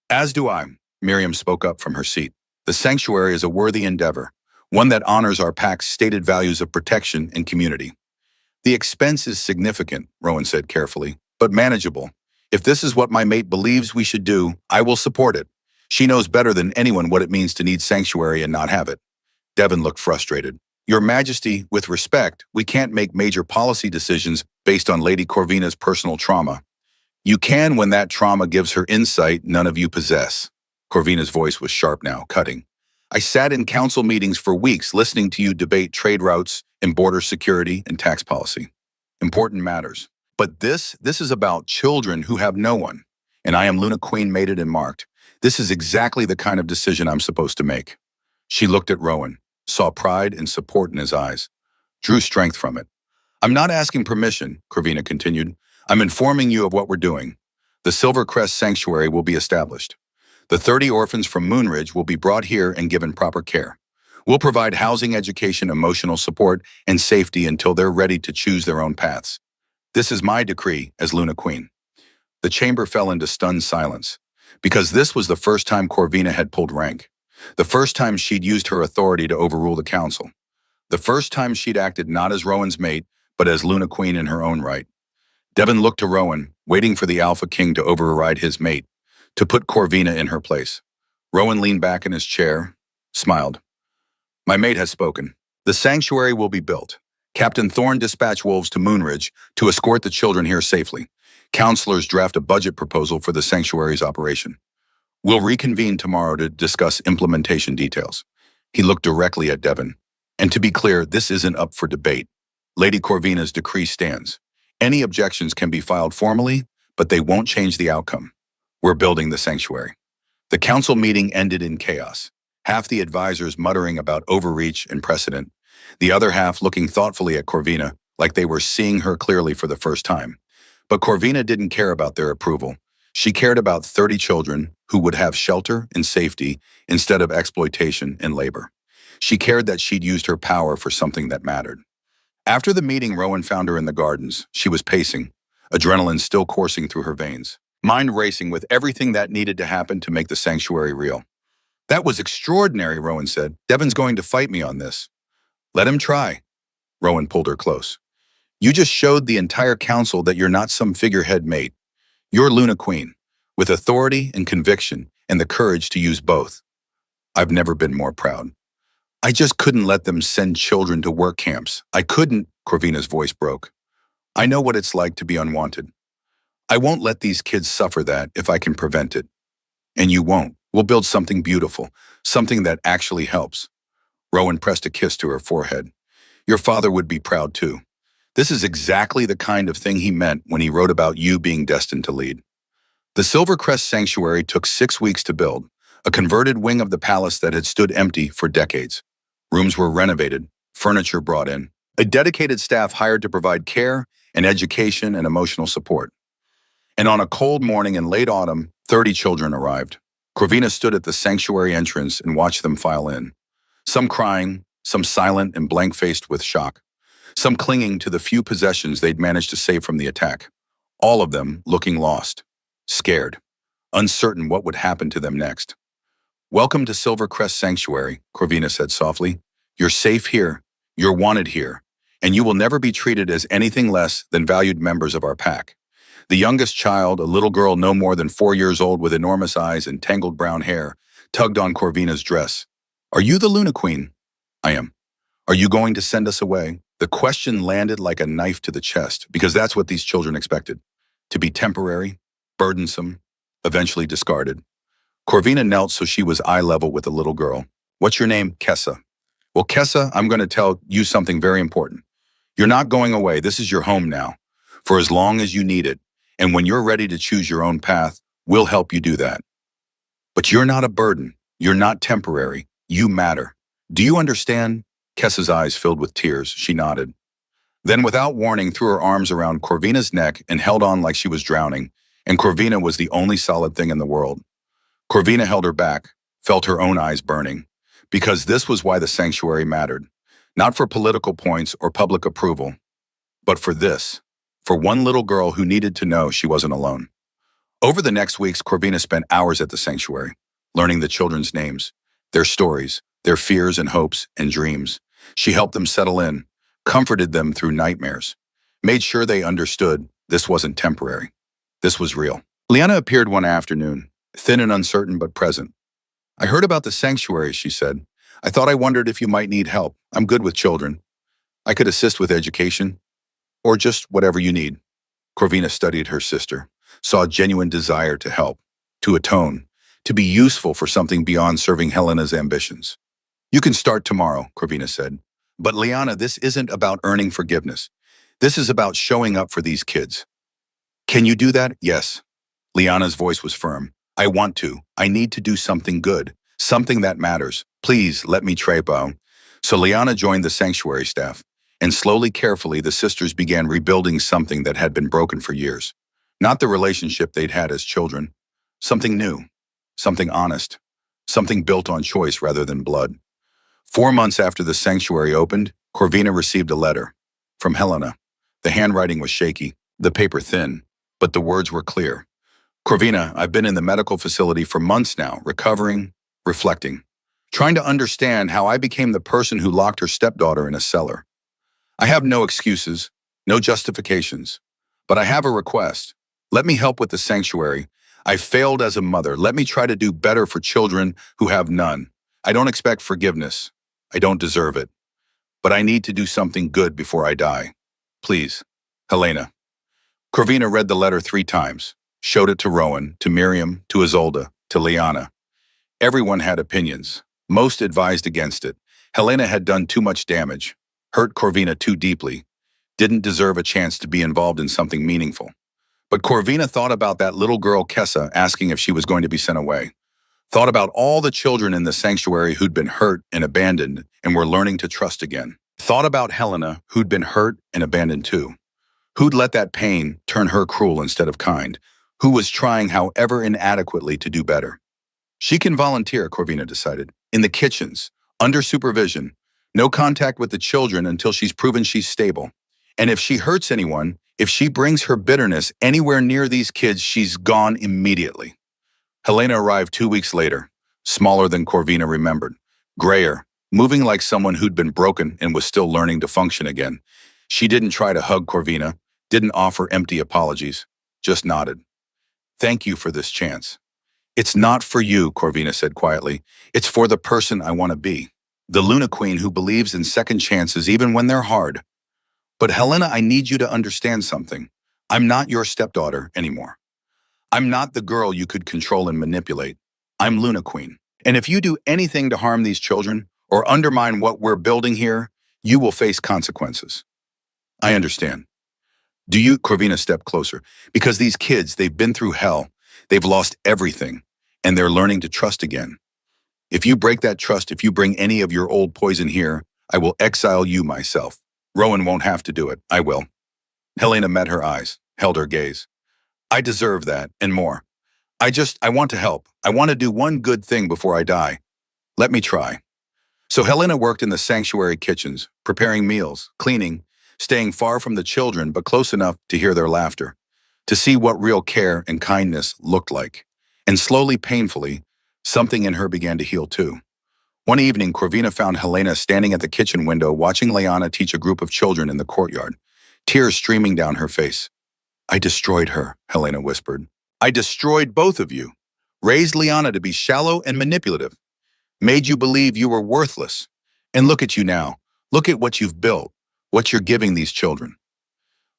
As do I, Miriam spoke up from her seat. The sanctuary is a worthy endeavor, one that honors our pack's stated values of protection and community. The expense is significant, Rowan said carefully, but manageable. If this is what my mate believes we should do, I will support it. She knows better than anyone what it means to need sanctuary and not have it. Devon looked frustrated. Your Majesty, with respect, we can't make major policy decisions based on Lady Corvina's personal trauma. You can when that trauma gives her insight none of you possess. Corvina's voice was sharp now, cutting. I sat in council meetings for weeks listening to you debate trade routes and border security and tax policy. Important matters. But this is about children who have no one. And I am Luna Queen mated and marked. This is exactly the kind of decision I'm supposed to make. She looked at Rowan, saw pride and support in his eyes, drew strength from it. I'm not asking permission, Corvina continued. I'm informing you of what we're doing. The Silver Crest Sanctuary will be established. The 30 orphans from Moonridge will be brought here and given proper care. We'll provide housing, education, emotional support, and safety until they're ready to choose their own paths. This is my decree as Luna Queen. The chamber fell into stunned silence, because this was the first time Corvina had pulled rank. The first time she'd used her authority to overrule the council. The first time she'd acted not as Rowan's mate, but as Luna Queen in her own right. Devon looked to Rowan, waiting for the Alpha King to override his mate, to put Corvina in her place. Rowan leaned back in his chair, smiled. My mate has spoken. The sanctuary will be built. Captain Thorne dispatched wolves to Moonridge to escort the children here safely. Counselors draft a budget proposal for the sanctuary's operation. We'll reconvene tomorrow to discuss implementation details. He looked directly at Devon. And to be clear, this isn't up for debate. Lady Corvina's decree stands. Any objections can be filed formally, but they won't change the outcome. We're building the sanctuary. The council meeting ended in chaos. Half the advisors muttering about overreach and precedent, the other half looking thoughtfully at Corvina, like they were seeing her clearly for the first time. But Corvina didn't care about their approval. She cared about 30 children who would have shelter and safety instead of exploitation and labor. She cared that she'd used her power for something that mattered. After the meeting, Rowan found her in the gardens. She was pacing, adrenaline still coursing through her veins, mind racing with everything that needed to happen to make the sanctuary real. That was extraordinary, Rowan said. Devon's going to fight me on this. Let him try. Rowan pulled her close. You just showed the entire council that you're not some figurehead mate. You're Luna Queen, with authority and conviction and the courage to use both. I've never been more proud. I just couldn't let them send children to work camps. I couldn't, Corvina's voice broke. I know what it's like to be unwanted. I won't let these kids suffer that if I can prevent it. And you won't. We'll build something beautiful, something that actually helps. Rowan pressed a kiss to her forehead. Your father would be proud too. This is exactly the kind of thing he meant when he wrote about you being destined to lead. The Silvercrest Sanctuary took 6 weeks to build, a converted wing of the palace that had stood empty for decades. Rooms were renovated, furniture brought in, a dedicated staff hired to provide care and education and emotional support. And on a cold morning in late autumn, 30 children arrived. Corvina stood at the sanctuary entrance and watched them file in. Some crying, some silent and blank-faced with shock, some clinging to the few possessions they'd managed to save from the attack. All of them looking lost, scared, uncertain what would happen to them next. Welcome to Silvercrest Sanctuary, Corvina said softly. You're safe here, you're wanted here, and you will never be treated as anything less than valued members of our pack. The youngest child, a little girl no more than 4 years old with enormous eyes and tangled brown hair, tugged on Corvina's dress. Are you the Luna Queen? I am. Are you going to send us away? The question landed like a knife to the chest, because that's what these children expected. To be temporary, burdensome, eventually discarded. Corvina knelt so she was eye level with the little girl. What's your name? Kessa. Well, Kessa, I'm going to tell you something very important. You're not going away. This is your home now, for as long as you need it. And when you're ready to choose your own path, we'll help you do that. But you're not a burden. You're not temporary. You matter. Do you understand? Kessa's eyes filled with tears. She nodded. Then, without warning, threw her arms around Corvina's neck and held on like she was drowning, and Corvina was the only solid thing in the world. Corvina held her back, felt her own eyes burning, because this was why the sanctuary mattered. Not for political points or public approval, but for this. For one little girl who needed to know she wasn't alone. Over the next weeks, Corvina spent hours at the sanctuary, learning the children's names, their stories, their fears and hopes and dreams. She helped them settle in, comforted them through nightmares, made sure they understood this wasn't temporary. This was real. Liana appeared one afternoon, thin and uncertain but present. I heard about the sanctuary, she said. I wondered if you might need help. I'm good with children. I could assist with education, or just whatever you need. Corvina studied her sister, saw a genuine desire to help, to atone, to be useful for something beyond serving Helena's ambitions. You can start tomorrow, Corvina said. But Liana, this isn't about earning forgiveness. This is about showing up for these kids. Can you do that? Yes. Liana's voice was firm. I want to. I need to do something good, something that matters. Please let me try, Bo. So Liana joined the sanctuary staff, and slowly, carefully, the sisters began rebuilding something that had been broken for years. Not the relationship they'd had as children. Something new, something honest, something built on choice rather than blood. 4 months after the sanctuary opened, Corvina received a letter from Helena. The handwriting was shaky, the paper thin, but the words were clear. Corvina, I've been in the medical facility for months now, recovering, reflecting, trying to understand how I became the person who locked her stepdaughter in a cellar. I have no excuses, no justifications, but I have a request. Let me help with the sanctuary. I failed as a mother. Let me try to do better for children who have none. I don't expect forgiveness. I don't deserve it. But I need to do something good before I die. Please, Helena. Corvina read the letter 3 times, showed it to Rowan, to Miriam, to Isolde, to Liana. Everyone had opinions. Most advised against it. Helena had done too much damage, hurt Corvina too deeply, didn't deserve a chance to be involved in something meaningful. But Corvina thought about that little girl Kessa asking if she was going to be sent away. Thought about all the children in the sanctuary who'd been hurt and abandoned and were learning to trust again. Thought about Helena, who'd been hurt and abandoned too. Who'd let that pain turn her cruel instead of kind. Who was trying however inadequately to do better. She can volunteer, Corvina decided, in the kitchens, under supervision. No contact with the children until she's proven she's stable. And if she hurts anyone, if she brings her bitterness anywhere near these kids, she's gone immediately. Helena arrived 2 weeks later, smaller than Corvina remembered, grayer, moving like someone who'd been broken and was still learning to function again. She didn't try to hug Corvina, didn't offer empty apologies, just nodded. Thank you for this chance. It's not for you, Corvina said quietly. It's for the person I want to be. The Luna Queen who believes in second chances even when they're hard. But Helena, I need you to understand something. I'm not your stepdaughter anymore. I'm not the girl you could control and manipulate. I'm Luna Queen. And if you do anything to harm these children or undermine what we're building here, you will face consequences. I understand. Do you, Corvina, step closer? Because these kids, they've been through hell. They've lost everything, and they're learning to trust again. If you break that trust, if you bring any of your old poison here, I will exile you myself. Rowan won't have to do it. I will. Helena met her eyes, held her gaze. I deserve that, and more. I want to help. I want to do one good thing before I die. Let me try. So Helena worked in the sanctuary kitchens, preparing meals, cleaning, staying far from the children but close enough to hear their laughter, to see what real care and kindness looked like. And slowly, painfully, something in her began to heal too. One evening, Corvina found Helena standing at the kitchen window watching Leanna teach a group of children in the courtyard, tears streaming down her face. I destroyed her, Helena whispered. I destroyed both of you. Raised Leanna to be shallow and manipulative. Made you believe you were worthless. And look at you now. Look at what you've built, what you're giving these children.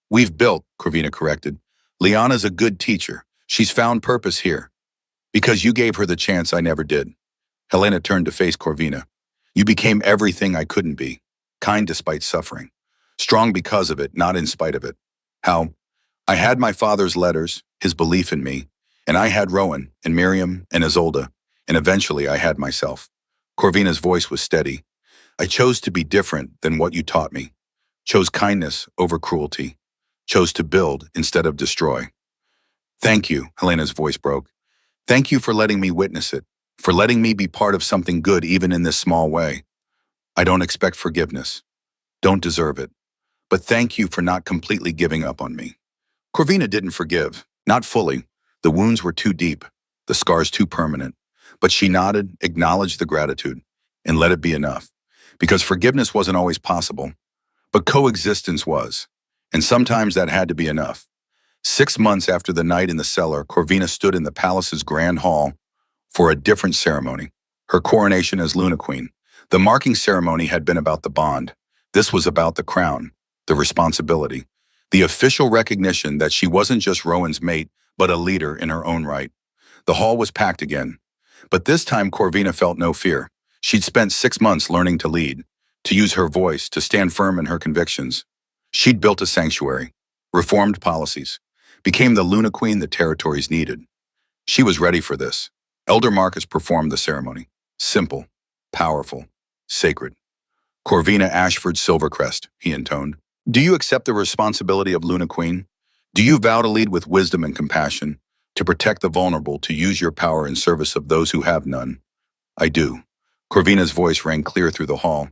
We've built, Corvina corrected. Leanna's a good teacher. She's found purpose here. Because you gave her the chance I never did. Helena turned to face Corvina. You became everything I couldn't be. Kind despite suffering. Strong because of it, not in spite of it. How? I had my father's letters, his belief in me, and I had Rowan and Miriam and Isolde, and eventually I had myself. Corvina's voice was steady. I chose to be different than what you taught me. Chose kindness over cruelty. Chose to build instead of destroy. Thank you, Helena's voice broke. Thank you for letting me witness it, for letting me be part of something good even in this small way. I don't expect forgiveness. Don't deserve it. But thank you for not completely giving up on me. Corvina didn't forgive, not fully. The wounds were too deep, the scars too permanent. But she nodded, acknowledged the gratitude, and let it be enough. Because forgiveness wasn't always possible, but coexistence was. And sometimes that had to be enough. 6 months after the night in the cellar, Corvina stood in the palace's grand hall for a different ceremony, her coronation as Luna Queen. The marking ceremony had been about the bond. This was about the crown, the responsibility, the official recognition that she wasn't just Rowan's mate, but a leader in her own right. The hall was packed again. But this time Corvina felt no fear. She'd spent 6 months learning to lead, to use her voice, to stand firm in her convictions. She'd built a sanctuary, reformed policies, became the Luna Queen the territories needed. She was ready for this. Elder Marcus performed the ceremony. Simple, powerful, sacred. Corvina Ashford Silvercrest, he intoned. Do you accept the responsibility of Luna Queen? Do you vow to lead with wisdom and compassion, to protect the vulnerable, to use your power in service of those who have none? I do. Corvina's voice rang clear through the hall.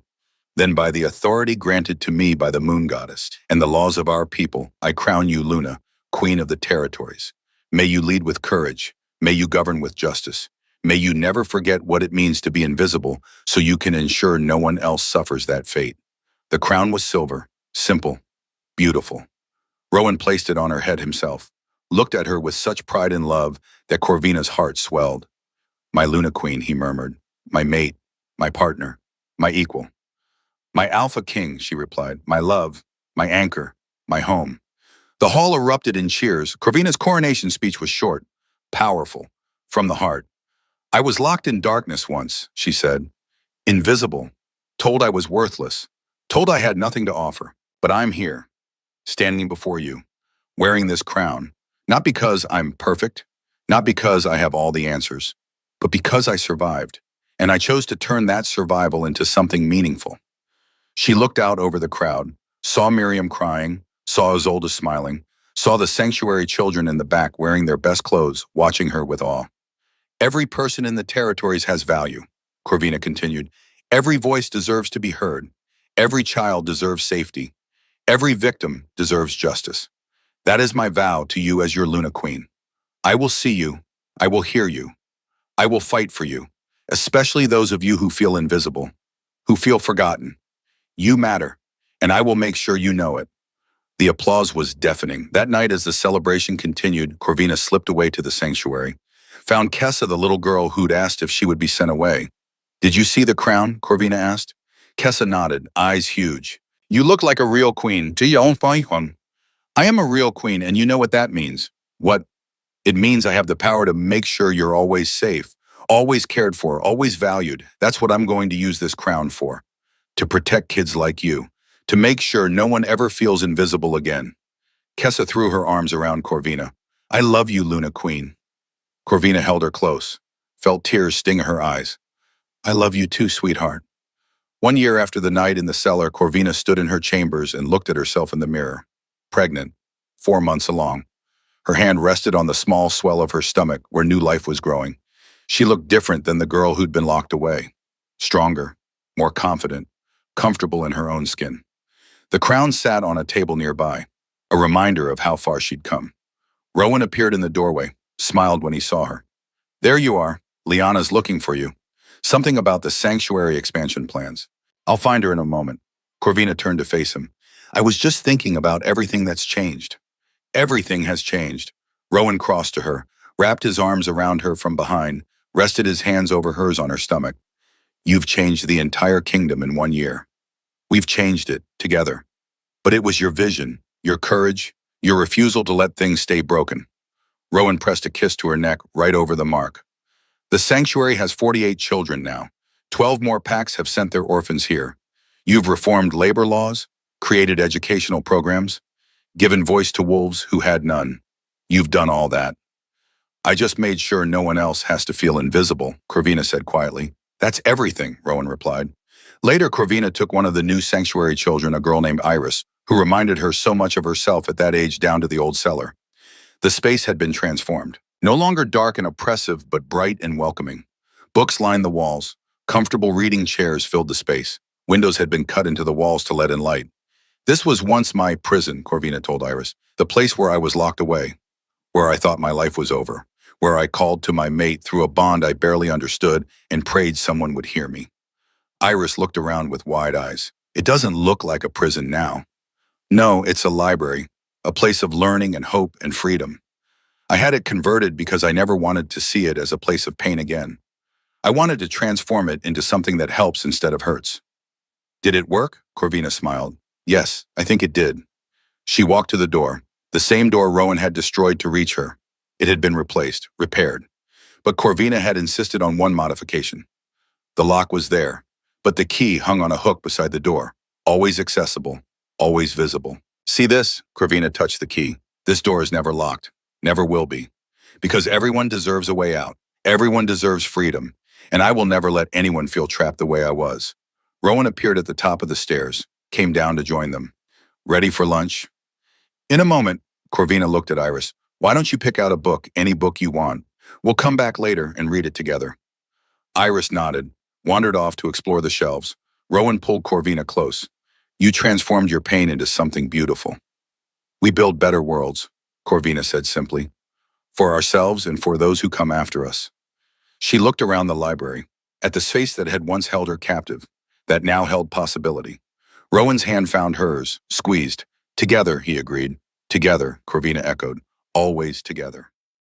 Then by the authority granted to me by the moon goddess and the laws of our people, I crown you Luna, Queen of the territories. May you lead with courage. May you govern with justice. May you never forget what it means to be invisible so you can ensure no one else suffers that fate. The crown was silver, simple, beautiful. Rowan placed it on her head himself, looked at her with such pride and love that Corvina's heart swelled. My Luna Queen, he murmured. My mate, my partner, my equal. My Alpha King, she replied. My love, my anchor, my home. The hall erupted in cheers. Corvina's coronation speech was short, powerful, from the heart. I was locked in darkness once, she said. Invisible, told I was worthless, told I had nothing to offer. But I'm here, standing before you, wearing this crown, not because I'm perfect, not because I have all the answers, but because I survived, and I chose to turn that survival into something meaningful. She looked out over the crowd, saw Miriam crying, saw Isolde smiling, saw the sanctuary children in the back wearing their best clothes, watching her with awe. Every person in the territories has value, Corvina continued. Every voice deserves to be heard. Every child deserves safety. Every victim deserves justice. That is my vow to you as your Luna Queen. I will see you. I will hear you. I will fight for you, especially those of you who feel invisible, who feel forgotten. You matter, and I will make sure you know it. The applause was deafening. That night, as the celebration continued, Corvina slipped away to the sanctuary, found Kessa, the little girl who'd asked if she would be sent away. Did you see the crown? Corvina asked. Kessa nodded, eyes huge. You look like a real queen. I am a real queen, and you know what that means. What? It means I have the power to make sure you're always safe, always cared for, always valued. That's what I'm going to use this crown for. To protect kids like you. To make sure no one ever feels invisible again. Kessa threw her arms around Corvina. I love you, Luna Queen. Corvina held her close, felt tears sting her eyes. I love you too, sweetheart. 1 year after the night in the cellar, Corvina stood in her chambers and looked at herself in the mirror. Pregnant, 4 months along. Her hand rested on the small swell of her stomach where new life was growing. She looked different than the girl who'd been locked away. Stronger, more confident, comfortable in her own skin. The crown sat on a table nearby, a reminder of how far she'd come. Rowan appeared in the doorway, smiled when he saw her. There you are. Liana's looking for you. Something about the sanctuary expansion plans. I'll find her in a moment. Corvina turned to face him. I was just thinking about everything that's changed. Everything has changed. Rowan crossed to her, wrapped his arms around her from behind, rested his hands over hers on her stomach. You've changed the entire kingdom in 1 year. We've changed it, together. But it was your vision, your courage, your refusal to let things stay broken. Rowan pressed a kiss to her neck right over the mark. The sanctuary has 48 children now. 12 more packs have sent their orphans here. You've reformed labor laws, created educational programs, given voice to wolves who had none. You've done all that. I just made sure no one else has to feel invisible, Corvina said quietly. That's everything, Rowan replied. Later, Corvina took one of the new sanctuary children, a girl named Iris, who reminded her so much of herself at that age, down to the old cellar. The space had been transformed. No longer dark and oppressive, but bright and welcoming. Books lined the walls. Comfortable reading chairs filled the space. Windows had been cut into the walls to let in light. This was once my prison, Corvina told Iris. The place where I was locked away. Where I thought my life was over. Where I called to my mate through a bond I barely understood and prayed someone would hear me. Iris looked around with wide eyes. It doesn't look like a prison now. No, it's a library. A place of learning and hope and freedom. I had it converted because I never wanted to see it as a place of pain again. I wanted to transform it into something that helps instead of hurts. Did it work? Corvina smiled. Yes, I think it did. She walked to the door, the same door Rowan had destroyed to reach her. It had been replaced, repaired. But Corvina had insisted on one modification. The lock was there, but the key hung on a hook beside the door, always accessible, always visible. See this? Corvina touched the key. This door is never locked, never will be. Because everyone deserves a way out. Everyone deserves freedom, and I will never let anyone feel trapped the way I was. Rowan appeared at the top of the stairs, came down to join them. Ready for lunch? In a moment, Corvina looked at Iris. Why don't you pick out a book, any book you want? We'll come back later and read it together. Iris nodded, wandered off to explore the shelves. Rowan pulled Corvina close. You transformed your pain into something beautiful. We build better worlds, Corvina said simply. For ourselves and for those who come after us. She looked around the library, at the space that had once held her captive, that now held possibility. Rowan's hand found hers, squeezed. Together, he agreed. Together, Corvina echoed. Always together.